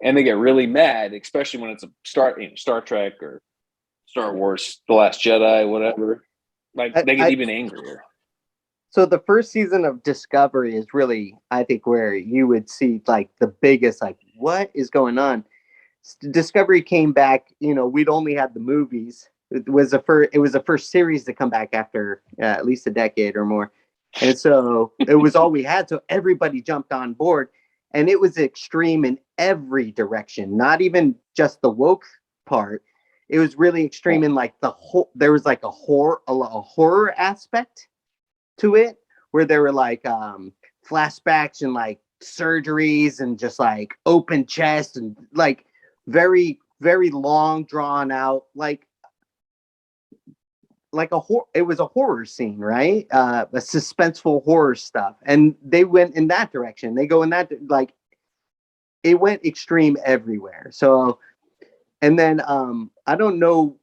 and they get really mad, especially when it's a Star Trek or Star Wars, The Last Jedi, whatever. Like, they get even angrier. So the first season of Discovery is really, I think, where you would see like the biggest, like, what is going on? Discovery came back. We'd only had the movies. It was the first series to come back after at least a decade or more. And so it was all we had. So everybody jumped on board, and it was extreme in every direction, not even just the woke part. It was really extreme in like there was like a horror aspect to it, where there were like flashbacks and like surgeries and just like open chest and like very, very long drawn out, it was a horror scene, right? A suspenseful horror stuff. And they went in that direction. They go in that, like, it went extreme everywhere. So, and then I don't know,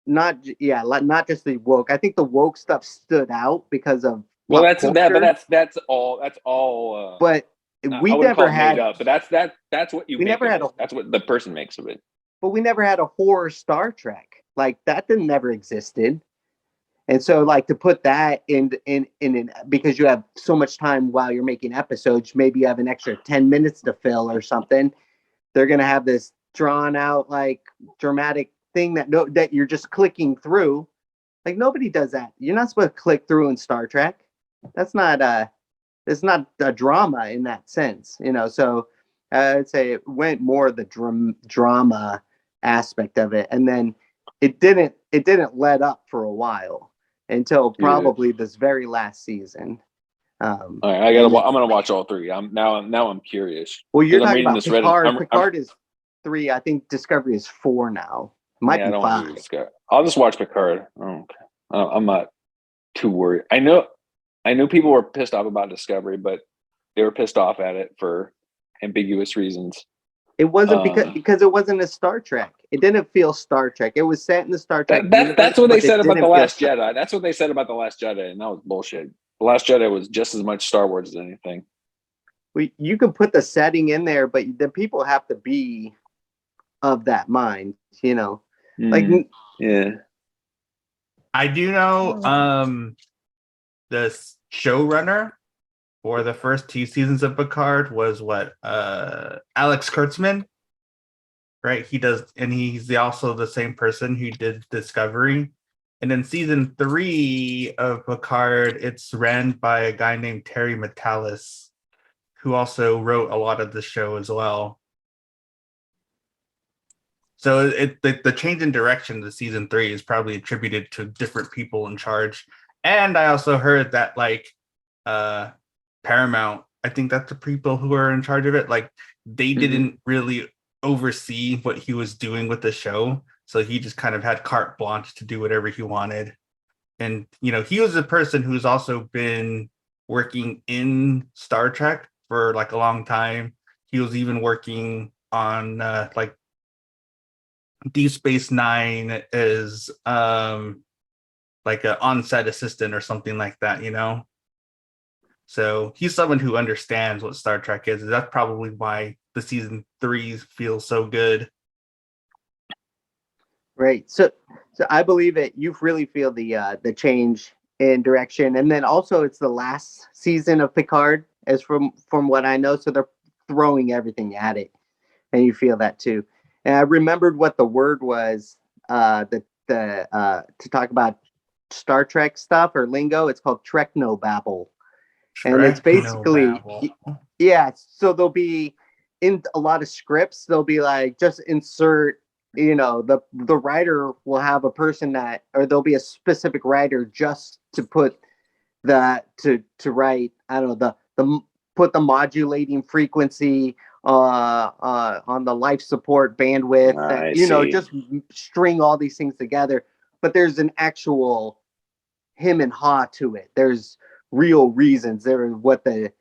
not just the woke. I think the woke stuff stood out because of that's all. But we never had, made up, but that's what you. We never had that's what the person makes of it. But we never had a horror Star Trek. Like, that never existed. And so, like, to put that in because you have so much time while you're making episodes, maybe you have an extra 10 minutes to fill or something. They're gonna have this drawn out, like, dramatic thing that you're just clicking through. Like, nobody does that. You're not supposed to click through in Star Trek. That's not it's not a drama in that sense, So I'd say it went more the drama aspect of it, and then it didn't let up for a while until probably this very last season. All right, I'm gonna watch all three. I'm curious. Well, you're talking about Picard. Picard is 3. I think Discovery is 4 now. Might be 5. I'll just watch Picard. Okay. I'm not too worried. I know people were pissed off about Discovery, but they were pissed off at it for ambiguous reasons. It wasn't because it wasn't a Star Trek. It didn't feel Star Trek. It was set in the Star Trek. That's what they said about The Last Jedi. That's what they said about The Last Jedi, and that was bullshit. The Last Jedi was just as much Star Wars as anything. You can put the setting in there, but the people have to be of that mind, like Yeah. I do know the showrunner for the first 2 seasons of Picard was Alex Kurtzman, right? He's also the same person who did Discovery. And in season 3 of Picard, it's ran by a guy named Terry Matalas, who also wrote a lot of the show as well. So the change in direction to season 3 is probably attributed to different people in charge. And I also heard that Paramount, I think that's the people who are in charge of it. Like they didn't really oversee what he was doing with the show. So he just kind of had carte blanche to do whatever he wanted. And, he was a person who's also been working in Star Trek for like a long time. He was even working on Deep Space Nine as like an on-set assistant or something like that, So he's someone who understands what Star Trek is. That's probably why the season 3 feels so good. Right. So I believe it. You really feel the change in direction, and then also it's the last season of Picard, as from what I know. So they're throwing everything at it, and you feel that too. And I remembered what the word was. To talk about Star Trek stuff or lingo, it's called Treknobabble, and it's basically So there'll be in a lot of scripts, they'll be like just insert. The writer will have a person or there'll be a specific writer just to put that to write. I don't know the put the modulating frequency on the life support bandwidth. Just string all these things together. But there's an actual him and ha to it. There's real reasons. There is what the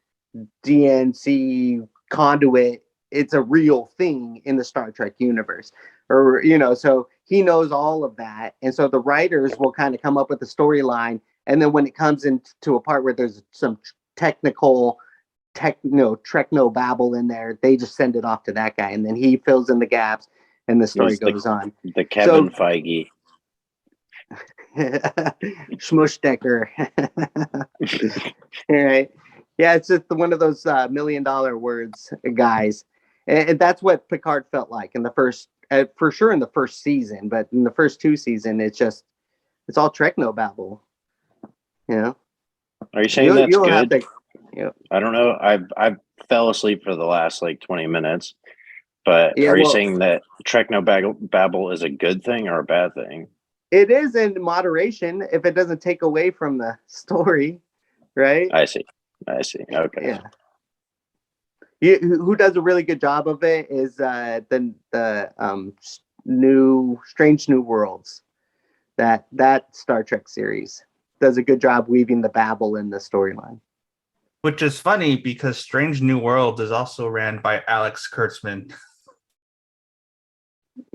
DNC conduit. It's a real thing in the Star Trek universe. Or, so he knows all of that. And so the writers will kind of come up with the storyline. And then when it comes into a part where there's some techno babble in there, they just send it off to that guy. And then he fills in the gaps and the story goes on. The Kevin Feige. Schmushdecker. All right. Yeah, it's just one of those $1 million words, guys. And that's what Picard felt like in the first, for sure in the first season, but in the first 2 seasons, it's all Treknobabble. Are you saying that's good? Have to, I don't know. I fell asleep for the last 20 minutes, but are you saying that Treknobabble is a good thing or a bad thing? It is in moderation if it doesn't take away from the story, right? I see. Okay. Yeah. Who does a really good job of it is the new Strange New Worlds. That Star Trek series does a good job weaving the babble in the storyline. Which is funny because Strange New Worlds is also ran by Alex Kurtzman.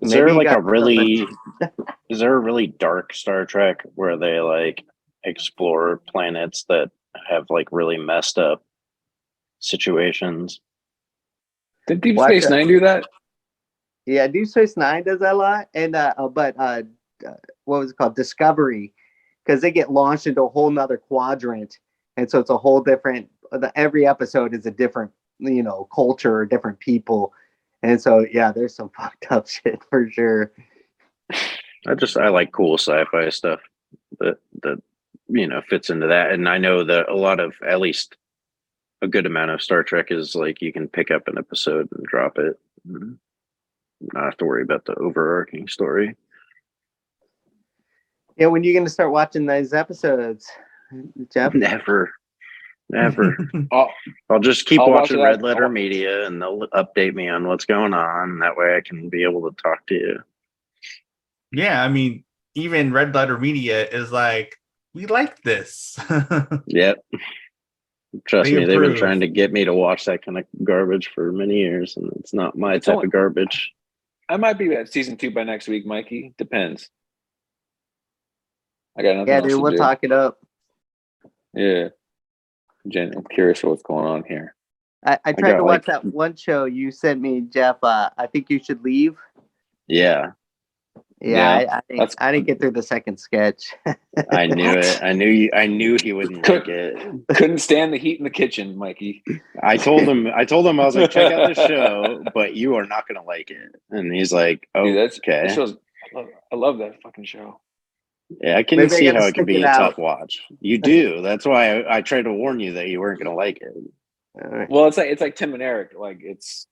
Is there is there a really dark Star Trek where they explore planets that have really messed up situations? Did Deep Space Nine do that? Yeah, Deep Space Nine does that a lot. And but what was it called? Discovery, because they get launched into a whole nother quadrant, and so it's a whole different. Every episode is a different, culture, different people, and so yeah, there's some fucked up shit for sure. I like cool sci-fi stuff that fits into that, and I know that a lot of, at least a good amount of Star Trek is you can pick up an episode and drop it, and not have to worry about the overarching story. Yeah, when are you going to start watching those episodes, Jeff? Never. I'll just keep watching Red Letter Media, and they'll update me on what's going on. That way I can be able to talk to you. Yeah, I mean, even Red Letter Media is we like this. Yep. Trust me, they've been trying to get me to watch that kind of garbage for many years, and it's not my type of garbage. I might be at season 2 by next week, Mikey. Depends. I got nothing else to we'll do. talk it up. Yeah. Jen, I'm curious what's going on here. I tried to watch that one show you sent me, Jeff. I think you should leave. Yeah. Yeah, I didn't get through the second sketch. I knew it. I knew he wouldn't like it. Couldn't stand the heat in the kitchen, Mikey. I told him I was like, check out the show, but you are not gonna like it. And he's like, oh, Dude, okay. That show's, I love that fucking show. Yeah, I can see how it can be a tough watch. You do. That's why I tried to warn you that you weren't gonna like it. Well, it's like Tim and Eric. Like, it's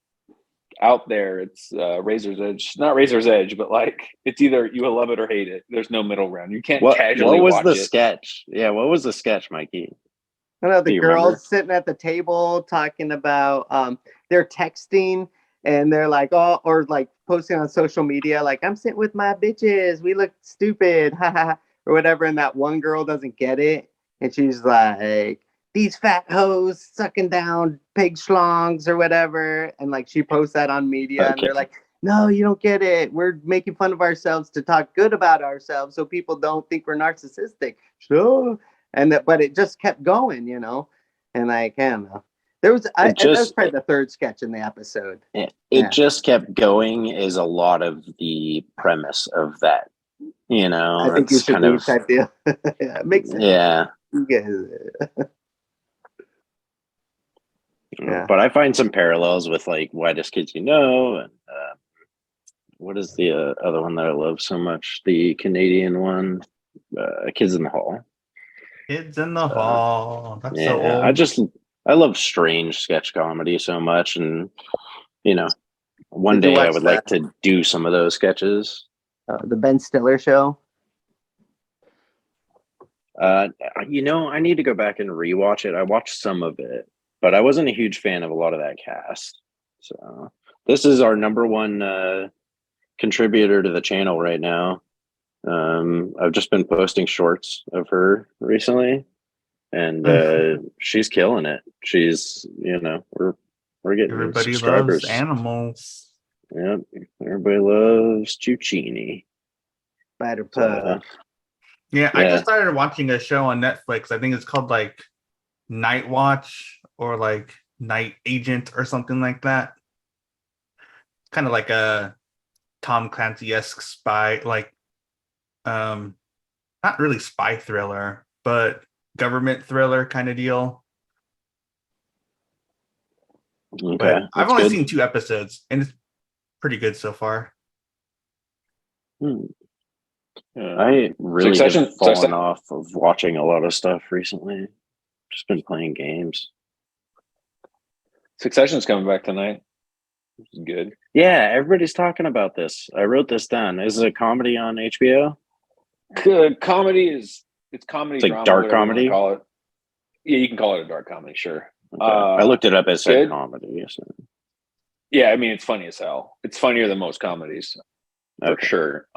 out there. It's Razor's Edge, not Razor's Edge, but like it's either you will love it or hate it. There's no middle ground. You can't casually watch it. What was the sketch? Yeah, what was the sketch, Mikey? I know the girls sitting at the table talking about they're texting and they're like, oh, or like posting on social media, like, I'm sitting with my bitches, we look stupid, or whatever. And that one girl doesn't get it, and she's like, these fat hoes sucking down pig schlongs or whatever. And like she posts that on media, and they're like, no, you don't get it. We're making fun of ourselves to talk good about ourselves so people don't think we're narcissistic. Sure. But it just kept going, you know. And like, I don't know. That was probably the third sketch in the episode. It just kept going is a lot of the premise of that. You know, I think you should leave type deal. Yeah, it makes sense. Yeah. Yeah. But I find some parallels with like Whitest Kids You Know, and what is the other one that I love so much? The Canadian one, Kids in the Hall. Kids in the Hall. That's so old. I love strange sketch comedy so much, and you know, one day I would like to do some of those sketches. The Ben Stiller show. You know, I need to go back and rewatch it. I watched some of it, but I wasn't a huge fan of a lot of that cast. So this is our number one contributor to the channel right now. I've just been posting shorts of her recently, and she's killing it. She's, you know, we're getting everybody subscribers. Loves animals. Yep, everybody loves Chuchini. Spider Pug. Yeah, I just started watching a show on Netflix. I think it's called like Night Watch or like Night Agent or something like that. Kind of like a Tom Clancy-esque spy, like not really spy thriller, but government thriller kind of deal. Okay, but I've only seen 2 episodes, and it's pretty good so far. I really have fallen off of watching a lot of stuff recently. Just been playing games. Succession's coming back tonight. Which is good. Yeah, everybody's talking about this. I wrote this down. Is it a comedy on HBO? Comedy is comedy. It's like drama, dark comedy. You call it. Yeah, you can call it a dark comedy. Sure. Okay. I looked it up as said comedy. So. Yeah, I mean it's funny as hell. It's funnier than most comedies, for sure.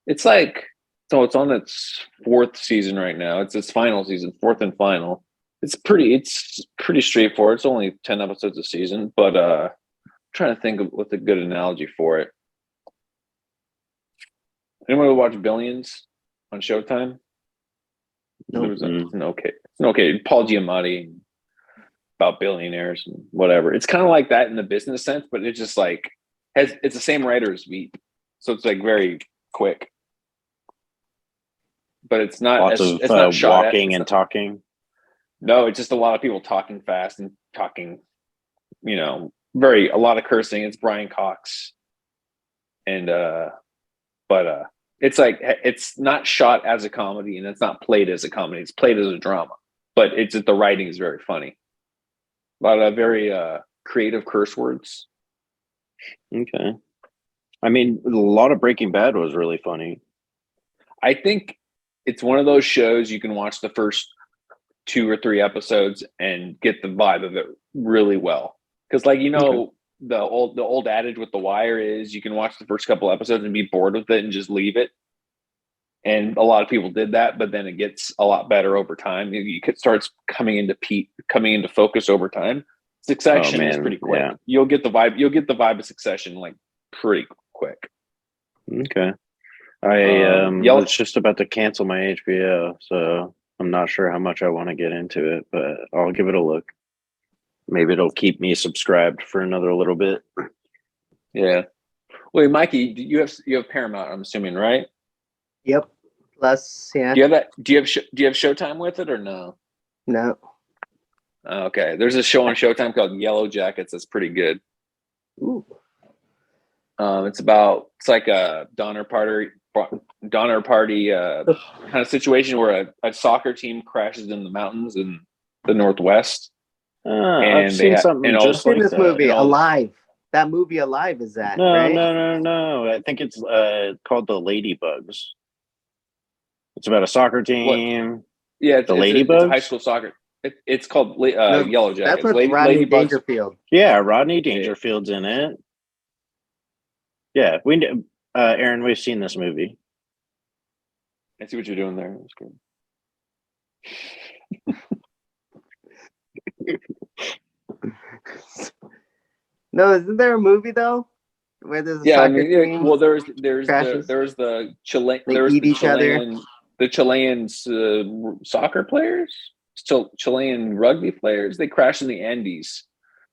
It's like it's on its 4th season right now. It's its final season, 4th and final. It's pretty straightforward. It's only 10 episodes a season, but I'm trying to think of what's a good analogy for it. Anyone watch Billions on Showtime? Nope. It's okay. Paul Giamatti about billionaires and whatever. It's kind of like that in the business sense, but it's just like it's the same writer's beat, so it's like very quick. But it's not it's not shot walking and talking. No, it's just a lot of people talking fast and talking, you know, a lot of cursing. It's Brian Cox. And but it's like it's not shot as a comedy and it's not played as a comedy. It's played as a drama. But the writing is very funny. A lot of very creative curse words. Okay. I mean, a lot of Breaking Bad was really funny. I think it's one of those shows you can watch the first 2 or 3 episodes and get the vibe of it really well. Because, like, you know, the old adage with The Wire is you can watch the first couple episodes and be bored with it and just leave it. And a lot of people did that, but then it gets a lot better over time. It starts coming into focus over time. Succession is pretty quick. Yeah. You'll get the vibe of Succession like pretty quick. Okay. I was just about to cancel my HBO, so I'm not sure how much I want to get into it, but I'll give it a look. Maybe it'll keep me subscribed for another little bit. Yeah. Wait, Mikey, you have Paramount, I'm assuming, right? Yep. Plus, yeah. Do you have that? Do you have Showtime with it or no? No. Okay. There's a show on Showtime called Yellow Jackets that's pretty good. Ooh. It's like a Donner Party kind of situation where a soccer team crashes in the mountains in the Northwest. I've seen something just like this that. movie, Alive. That movie, Alive, is that right? No. I think it's called The Ladybugs. It's about a soccer team. What? Yeah, it's Ladybugs. It's a high school soccer. It's called Yellow Jackets. That's what Rodney Dangerfield. Yeah, Rodney Dangerfield's in it. Yeah, Aaron, we've seen this movie. I see what you're doing there. That's good. No, isn't there a movie though where there's a soccer team? Well, there's the Chilean. They eat each other. The Chilean soccer players, Chilean rugby players. They crashed in the Andes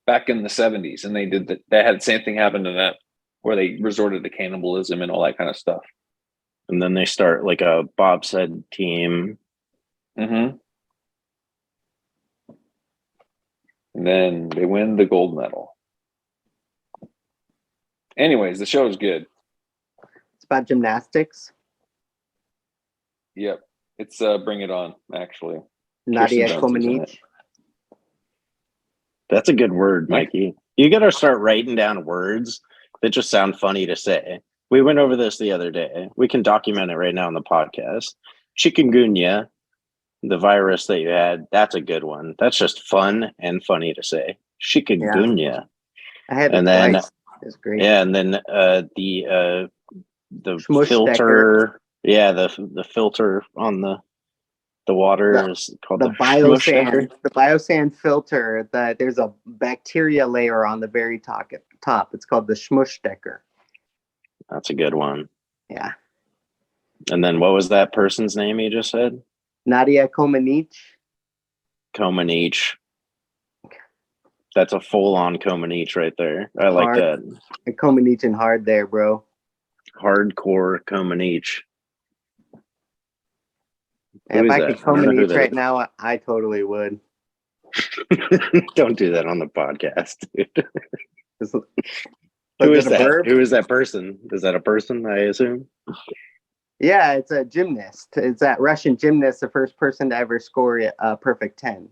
back in the 70s, and they had the same thing happen to them, where they resorted to cannibalism and all that kind of stuff. And then they start like a bobsled team. Mm-hmm. And then they win the gold medal. Anyways, the show is good. It's about gymnastics. Yep. It's Bring It On, actually. Nadia Comaneci. That's a good word, Mikey. You got to start writing down words that just sound funny to say. We went over this the other day. We can document it right now on the podcast. Chikungunya, the virus that you had, that's a good one. That's just fun and funny to say. Chikungunya. Yeah. I had it twice. It's great. Yeah, and then the filter. Yeah, the filter on the water is called the biosand. The biosand filter. There's a bacteria layer on the very top. It's called the Schmushdecker. That's a good one. Yeah. And then what was that person's name you just said? Nadia Comaneci. Comaneci. That's a full-on Comaneci right there. I like that. Comaneci and hard there, bro. Hardcore Comaneci. If I could Comaneci right now, I totally would. Don't do that on the podcast, dude. Who is that? Who is that person? Is that a person, I assume? Yeah, it's a gymnast. It's that Russian gymnast, the first person to ever score a perfect 10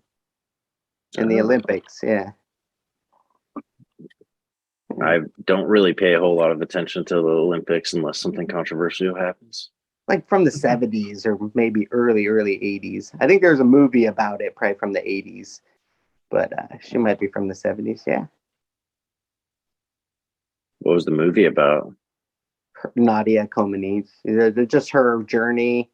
in the Olympics. Yeah. I don't really pay a whole lot of attention to the Olympics unless something controversial happens. Like from the 70s or maybe early 80s. I think there's a movie about it, probably from the 80s. But she might be from the 70s, yeah. What was the movie about? Nadia Comaneci. Just her journey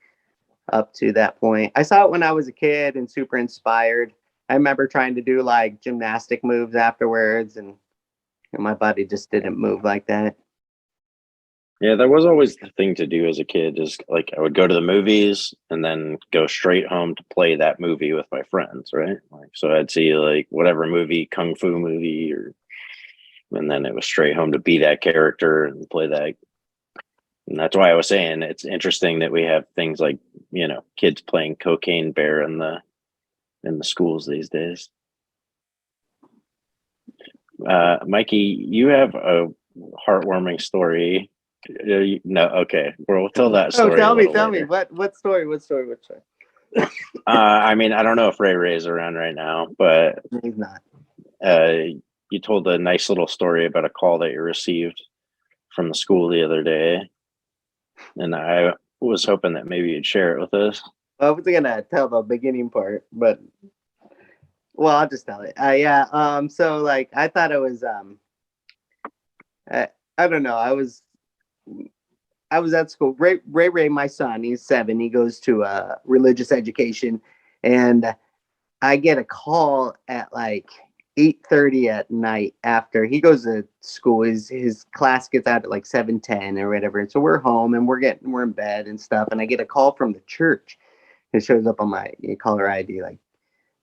up to that point. I saw it when I was a kid and super inspired. I remember trying to do like gymnastic moves afterwards, and my body just didn't move like that. Yeah, that was always the thing to do as a kid, is like I would go to the movies and then go straight home to play that movie with my friends, right? Like, so I'd see like whatever movie, kung fu movie, and then it was straight home to be that character and play that. And that's why I was saying it's interesting that we have things like, kids playing Cocaine Bear in the schools these days. Mikey, you have a heartwarming story. No, okay. We'll tell that story. Oh, tell me. What story? I mean, I don't know if Ray is around right now, but he's not. You told a nice little story about a call that you received from the school the other day, and I was hoping that maybe you'd share it with us. I was gonna tell the beginning part, but I'll just tell it. So like I thought it was I don't know. I was at school. Ray, my son, he's 7. He goes to religious education, and I get a call at like 8:30 at night after he goes to school. His class gets out at like 7:10 or whatever. And so we're home and we're in bed and stuff. And I get a call from the church, It shows up on my caller ID, like,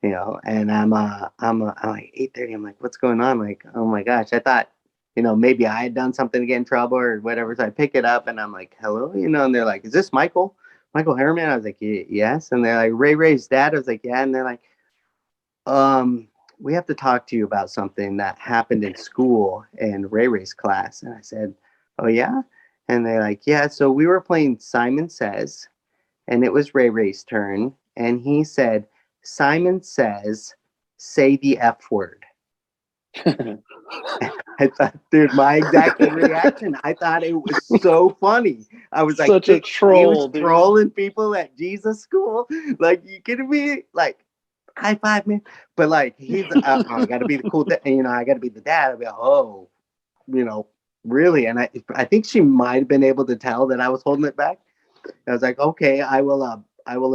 and I'm like 8:30. I'm like, what's going on? Like, oh my gosh, I thought, maybe I had done something to get in trouble or whatever. So I pick it up and I'm like, hello, and they're like, is this Michael Harriman? I was like, yes. And they're like, Ray's dad. I was like, yeah. And they're like, we have to talk to you about something that happened in school in Ray's class. And I said, oh yeah. And they're like, yeah. So we were playing Simon Says, and it was Ray's turn, and he said, Simon Says, say the F word. I thought, dude, my exact reaction. I thought it was so funny. I was like, such a troll, he was dude. trolling people at Jesus school. Like, you kidding me? Like, high five, man. But like, he's, I got to be the cool, I got to be the dad. I'd be like, oh, really? And I think she might have been able to tell that I was holding it back. I was like, okay, I will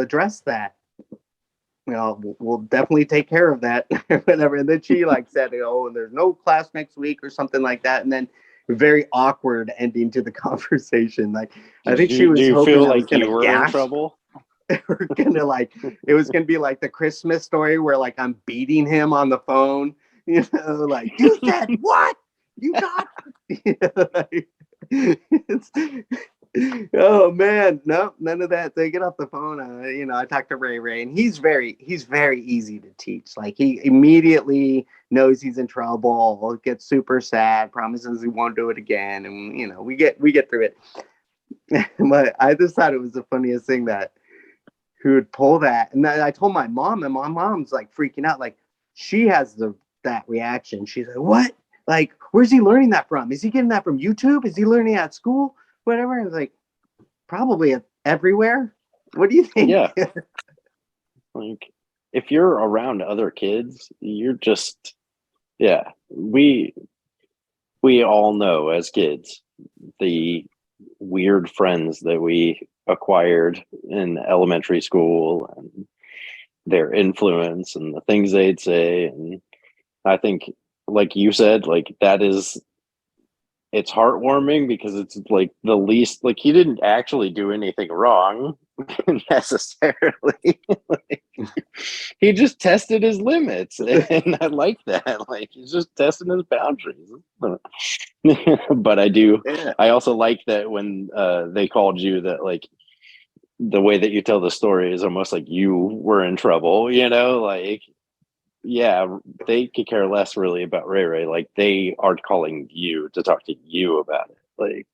address that. We'll definitely take care of that, whatever. And then she said, oh, and there's no class next week or something like that. And then very awkward ending to the conversation. Like, I think she was do you hoping feel I like you were in trouble? We're gonna it was gonna be like the Christmas Story where I'm beating him on the phone, like, you said what? You got oh man, no, none of that. They get off the phone. I talked to Ray, and he's very easy to teach. Like, he immediately knows he's in trouble, gets super sad, promises he won't do it again, and we get through it. But I just thought it was the funniest thing that who would pull that. And then I told my mom, and my mom's freaking out. Like, she has that reaction. She's like, what? Like, where's he learning that from? Is he getting that from YouTube? Is he learning at school? Whatever. I was like, probably everywhere. What do you think? Yeah. Like, if you're around other kids, you're just, yeah. We all know as kids the weird friends that we acquired in elementary school and their influence and the things they'd say. And I think, like you said, it's heartwarming because it's the least, he didn't actually do anything wrong necessarily. He just tested his limits, and I like that. He's just testing his boundaries. But I also like that when they called you that, the way that you tell the story is almost like you were in trouble, yeah, they could care less really about Ray. They are calling you to talk to you about it.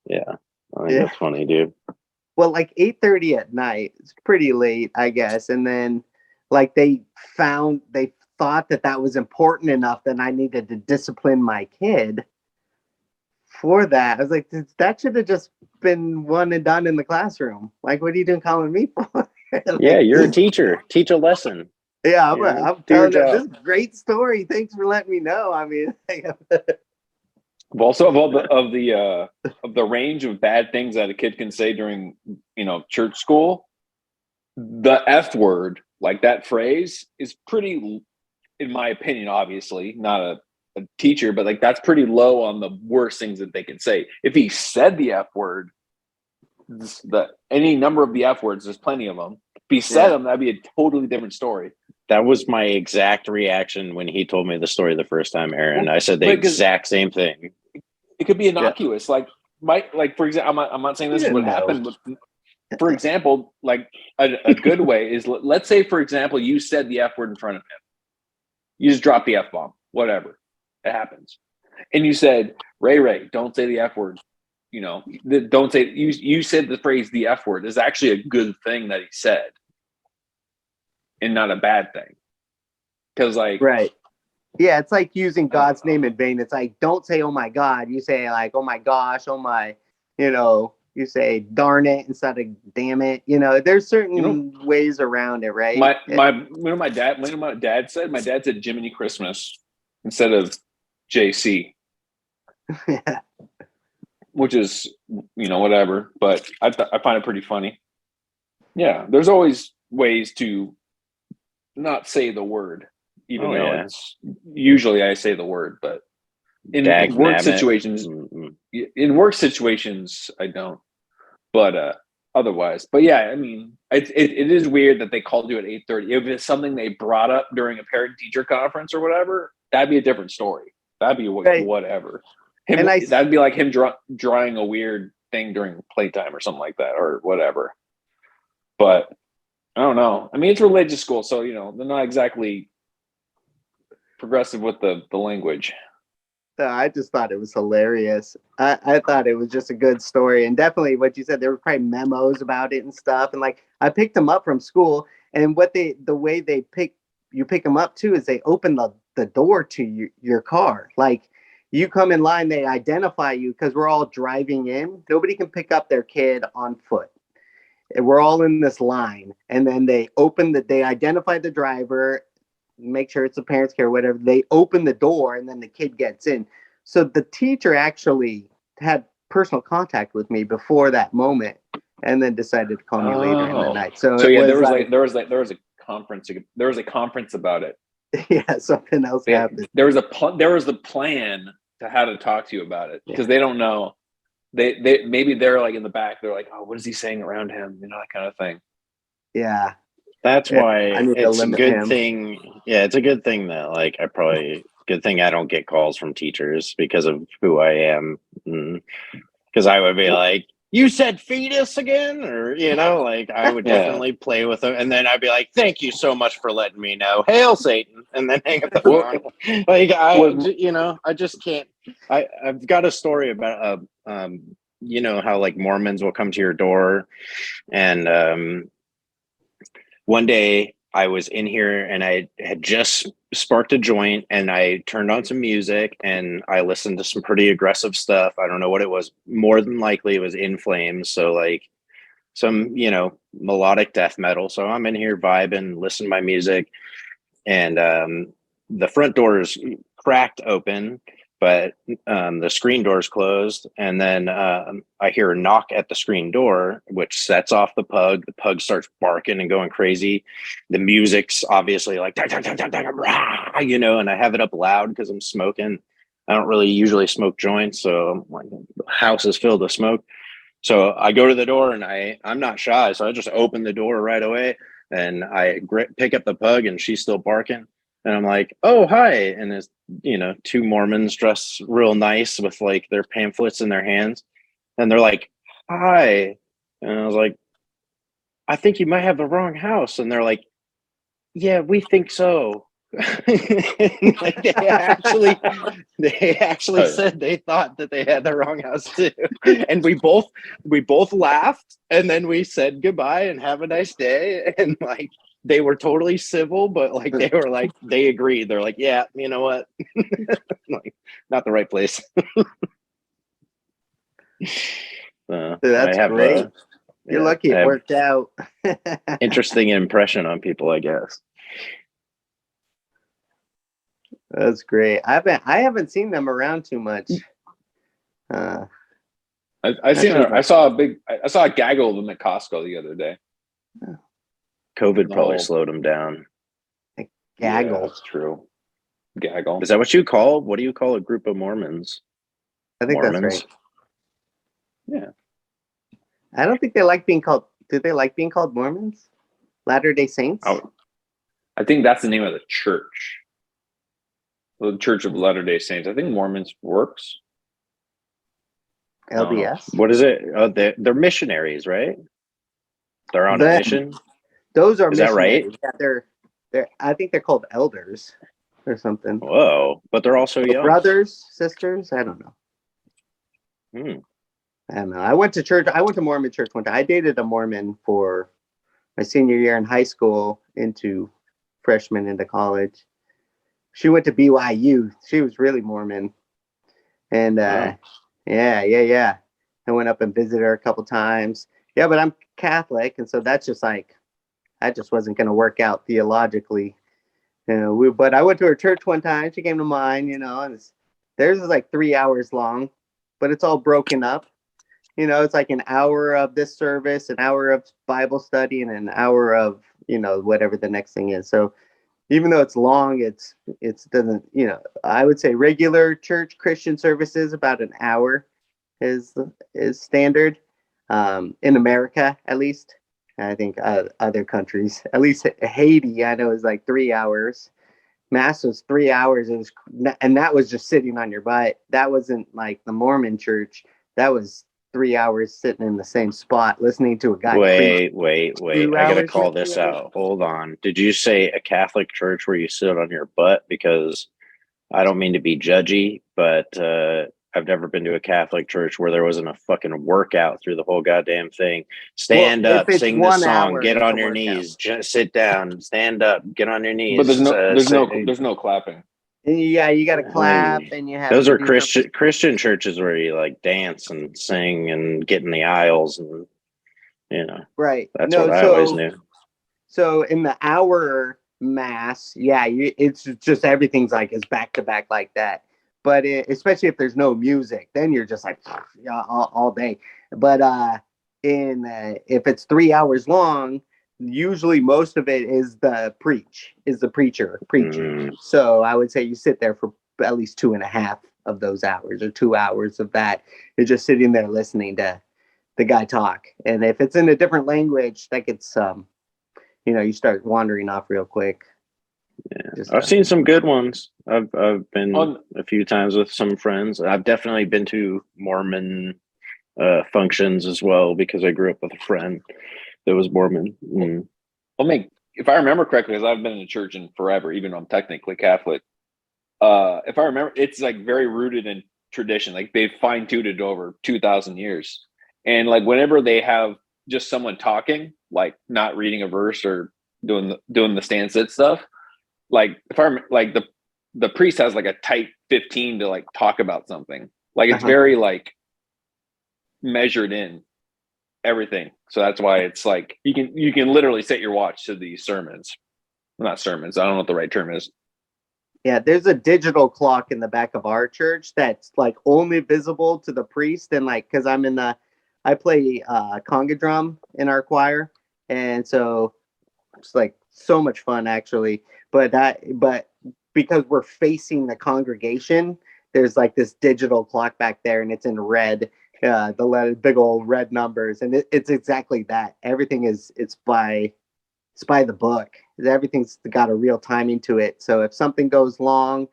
Yeah, I think that's funny, dude. Well, 8:30 at night, it's pretty late, I guess. And then they thought that was important enough that I needed to discipline my kid for that. I was like, that should have just been one and done in the classroom. What are you doing calling me for? Yeah, you're a teacher. Teach a lesson. Yeah, I'm telling you, this is a great story. Thanks for letting me know. I mean, also of the range of bad things that a kid can say during church school, the F word, that phrase, is pretty, in my opinion, obviously not a teacher, but that's pretty low on the worst things that they can say. If he said the F word, any number of the F words, there's plenty of them. If he said them, that'd be a totally different story. That was my exact reaction when he told me the story the first time, Aaron. I said the exact same thing. It could be innocuous. For example, I'm not saying this is what happened, but for example, a good way is, let's say, for example, you said the F word in front of him. You just dropped the F bomb, whatever. It happens. And you said, Ray, don't say the F word. Don't say, you said the phrase the F word is actually a good thing that he said, and not a bad thing. Because right. Yeah, it's like using God's name in vain. It's don't say, oh my God. You say oh my gosh, oh my, you say darn it instead of damn it. There's certain ways around it, right? My dad said Jiminy Christmas instead of JC. Yeah. Which is, whatever, but I find it pretty funny. Yeah, there's always ways to not say the word, even though it's usually I say the word, but in work situations, I don't. But otherwise. But yeah, I mean, it is weird that they called you at 8:30. If it's something they brought up during a parent teacher conference or whatever, that'd be a different story. That'd be Right. whatever. And That'd be like him drawing a weird thing during playtime or something like that or whatever. But I don't know. I mean, it's religious school, so they're not exactly progressive with the language. I just thought it was hilarious. I thought it was just a good story, and definitely what you said. There were probably memos about it and stuff. And like I picked them up from school, and the way they pick them up too is they open the door to your car. Like you come in line, they identify you because we're all driving in. Nobody can pick up their kid on foot. And we're all in this line, and then they identify the driver, make sure it's a parent's care, whatever. They open the door, and then the kid gets in. So the teacher actually had personal contact with me before that moment, and then decided to call me later in the night. So yeah, there was a conference. There was a conference about it. Yeah, something else happened. There was the plan to how to talk to you about it because they don't know. They maybe they're like in the back. They're like, oh, what is he saying around him? That kind of thing. Yeah. That's why it's a good thing. Yeah, it's a good thing that good thing I don't get calls from teachers because of who I am. Because I would be like, you said fetus again? Or, I would definitely play with them. And then I'd be like, thank you so much for letting me know. Hail Satan. And then hang up the phone. I just can't. I've got a story about, how like Mormons will come to your door and, one day I was in here and I had just sparked a joint and I turned on some music and I listened to some pretty aggressive stuff. I don't know what it was. More than likely it was In Flames. So like some, melodic death metal. So I'm in here vibing, listening to my music, and the front door is cracked open, but the screen door is closed. And then I hear a knock at the screen door, which sets off the pug. The pug starts barking and going crazy. The music's obviously like, and I have it up loud because I'm smoking. I don't really usually smoke joints, so the house is filled with smoke. So I go to the door and I'm not shy. So I just open the door right away and I pick up the pug and she's still barking. And I'm like, oh, hi. And there's, two Mormons dressed real nice with like their pamphlets in their hands. And they're like, hi. And I was like, I think you might have the wrong house. And they're like, yeah, we think so. Like they actually said they thought that they had the wrong house too. And we both laughed and then we said goodbye and have a nice day. And like, they were totally civil, but like they were like they agreed. They're like, yeah, you know what? Like, not the right place. That's great. You're lucky it worked out. Interesting impression on people, I guess. That's great. I haven't seen them around too much. I saw a gaggle of them at Costco the other day. COVID probably slowed them down. Gaggle. Yeah, that's true. Gaggle. Is that what you call? What do you call a group of Mormons? I think Mormons? That's right. Yeah. I don't think they like being called. Do they like being called Mormons? Latter-day Saints? Oh, I think that's the name of the church. The Church of Latter-day Saints. I think Mormons works. LDS. What is it? Oh, they're missionaries, right? They're on a mission. Those are. Is that right? Yeah, they're. I think they're called elders or something. Whoa! But they're also young. Brothers, sisters. I don't know. I don't know. I went to church. I went to Mormon church one time. I dated a Mormon for my senior year in high school into freshman into college. She went to BYU. She was really Mormon. And yeah. I went up and visited her a couple times. Yeah, but I'm Catholic, and so that's just like that just wasn't going to work out theologically. But I went to her church one time. She came to mine, and theirs is like 3 hours long, but it's all broken up. It's like an hour of this service, an hour of Bible study, and an hour of, whatever the next thing is. So even though it's long, it doesn't, I would say regular church Christian services about an hour is standard. in America, at least. I think other countries, at least Haiti, I know is like 3 hours. Mass was 3 hours. It was, and that was just sitting on your butt. That wasn't like the Mormon church. That was 3 hours sitting in the same spot listening to a guy preach. Wait. 2 I gotta hours. call this out. Hold on. Did you say a Catholic church where you sit on your butt? Because I don't mean to be judgy, but I've never been to a Catholic church where there wasn't a fucking workout through the whole goddamn thing. Stand Well, if up, it's sing the 1 song, hour, get it's a on your workout. knees, just sit down, stand up, get on your knees. But there's no clapping. And yeah, you got to clap, and you have Those to are do something. Christian churches where you like dance and sing and get in the aisles, and Right. that's what I always knew. So in the hour mass, yeah, it's just everything's like it's back to back like that. But especially if there's no music, then you're just like yeah, all day. But if it's 3 hours long, usually most of it is the preacher preaching. So I would say you sit there for at least 2.5 of those hours, or 2 hours of that. You're just sitting there listening to the guy talk. And if it's in a different language, that gets you start wandering off real quick. Yeah, I've seen some good ones. I've been a few times with some friends. I've definitely been to Mormon functions as well because I grew up with a friend that was Mormon. If I remember correctly, because I've been in church in forever, even though I'm technically Catholic. If I remember, it's like very rooted in tradition. Like they've fine-tuned it over 2,000 years, and like whenever they have just someone talking, like not reading a verse or doing the stand sit stuff, like if I'm like the priest has like a tight 15 to like talk about something. Like it's very like measured in everything. So that's why it's like you can literally set your watch to these sermons. Well, not sermons. I don't know what the right term is. Yeah, there's a digital clock in the back of our church that's like only visible to the priest, and like because I play conga drum in our choir, and so it's like so much fun actually. But because we're facing the congregation, there's like this digital clock back there, and it's in red. The big old red numbers, and it's exactly that. Everything it's by the book. Everything's got a real timing to it. So if something goes long,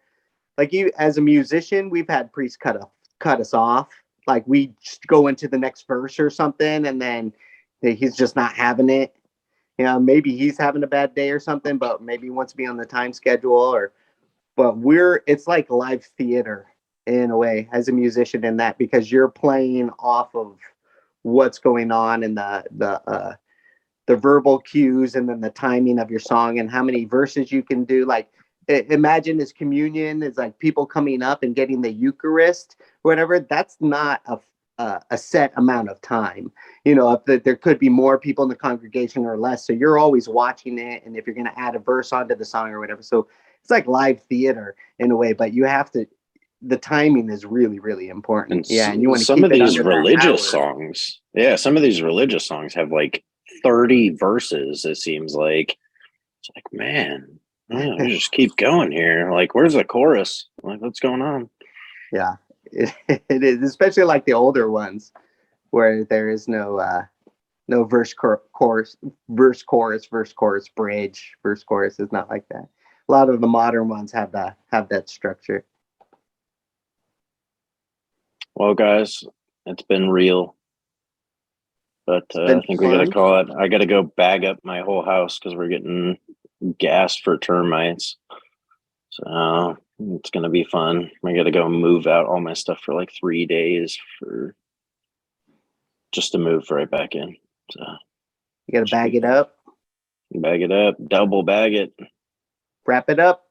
like you as a musician, we've had priests cut us off. Like we just go into the next verse or something, and then he's just not having it. Maybe he's having a bad day or something, but maybe he wants to be on the time schedule. But it's like live theater in a way as a musician in that, because you're playing off of what's going on in the verbal cues, and then the timing of your song and how many verses you can do. Like imagine this communion is like people coming up and getting the Eucharist, whatever. That's not a set amount of time. If there could be more people in the congregation or less, so you're always watching it, and if you're going to add a verse onto the song or whatever, so it's like live theater in a way, but you have to. The timing is really, really important. And you want to some keep of it these under religious that hour. songs. Yeah, some of these religious songs have like 30 verses. It seems like it's like, man, just keep going here. Like, where's the chorus? Like, what's going on? Yeah, it is, especially like the older ones where there is no verse chorus, verse chorus, verse chorus, bridge, verse chorus. Is not like that. A lot of the modern ones have that structure. Well, guys, it's been real, but I think we got to call it. I got to go bag up my whole house because we're getting gassed for termites. So it's going to be fun. I got to go move out all my stuff for like 3 days just to move right back in. So you got to bag it up. Bag it up, double bag it. Wrap it up.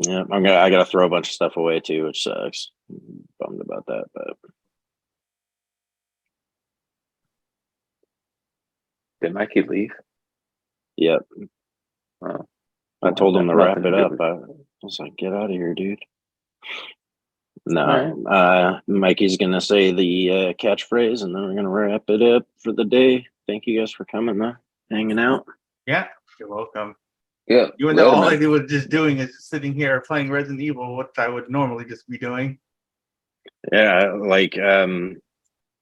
Yeah, I gotta throw a bunch of stuff away too, which sucks. I'm bummed about that, but did Mikey leave? Yep. Oh. I told him to wrap it up. I was like, "Get out of here, dude." No, right. Mikey's gonna say the catchphrase, and then we're gonna wrap it up for the day. Thank you guys for coming, though, hanging out. Yeah, you're welcome. Yeah, even though all I do was just doing is sitting here playing Resident Evil, which I would normally just be doing. Yeah, like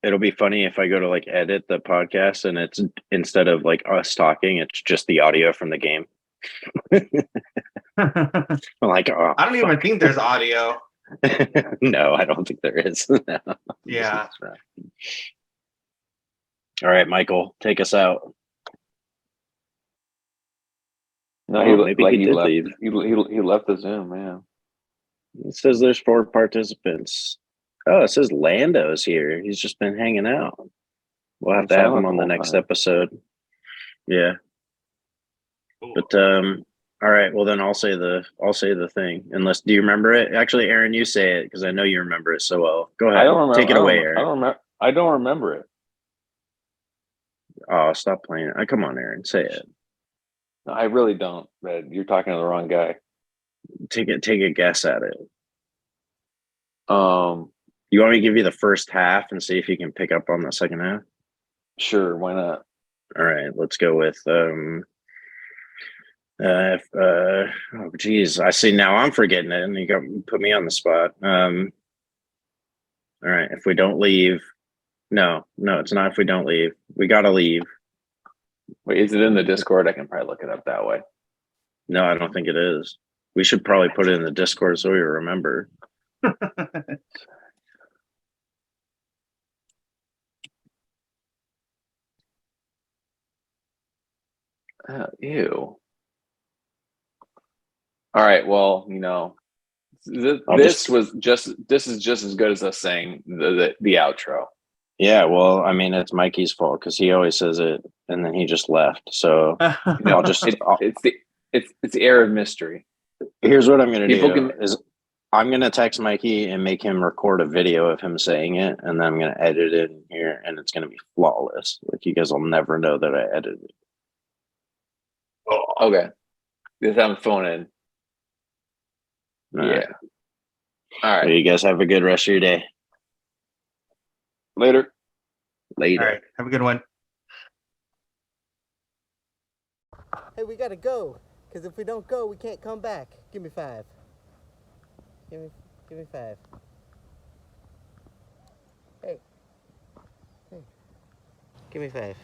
It'll be funny if I go to like edit the podcast and it's instead of like us talking, it's just the audio from the game. I'm like, oh, I don't even think there's audio. no, I don't think there is. Yeah. All right, Michael, take us out. No, Oh, maybe he did left. leave. He left the Zoom, man. It says there's 4 participants. Oh, it says Lando's here. He's just been hanging out. We'll have to have him on the next episode. Yeah. But all right, well then I'll say the thing. Unless, do you remember it? Actually, Aaron, you say it because I know you remember it so well. Go ahead. I don't remember. Take it away, Aaron. I don't remember it. Oh, stop playing it. Come on, Aaron, say it. No, I really don't. Red. You're talking to the wrong guy. Take a guess at it. You want me to give you the first half and see if you can pick up on the second half? Sure, why not? All right, let's go with oh geez, I see now I'm forgetting it and you put me on the spot. All right, if we don't leave. No, it's not if we don't leave. We gotta leave. Wait, is it in the Discord? I can probably look it up that way. No, I don't think it is. We should probably put it in the Discord so we remember. Ew. All right. Well, this is just as good as us saying the outro. Yeah. Well, I mean, it's Mikey's fault because he always says it and then he just left. So I'll just it's the air of mystery. Here's what I'm gonna do is I'm gonna text Mikey and make him record a video of him saying it, and then I'm gonna edit it in here, and it's gonna be flawless. Like you guys will never know that I edited it. Oh, okay. Just have him phone in. All right. All right. Well, you guys have a good rest of your day. Later. All right. Have a good one. Hey, we gotta go. Because if we don't go, we can't come back. Give me 5. Give me 5. Hey. Give me 5.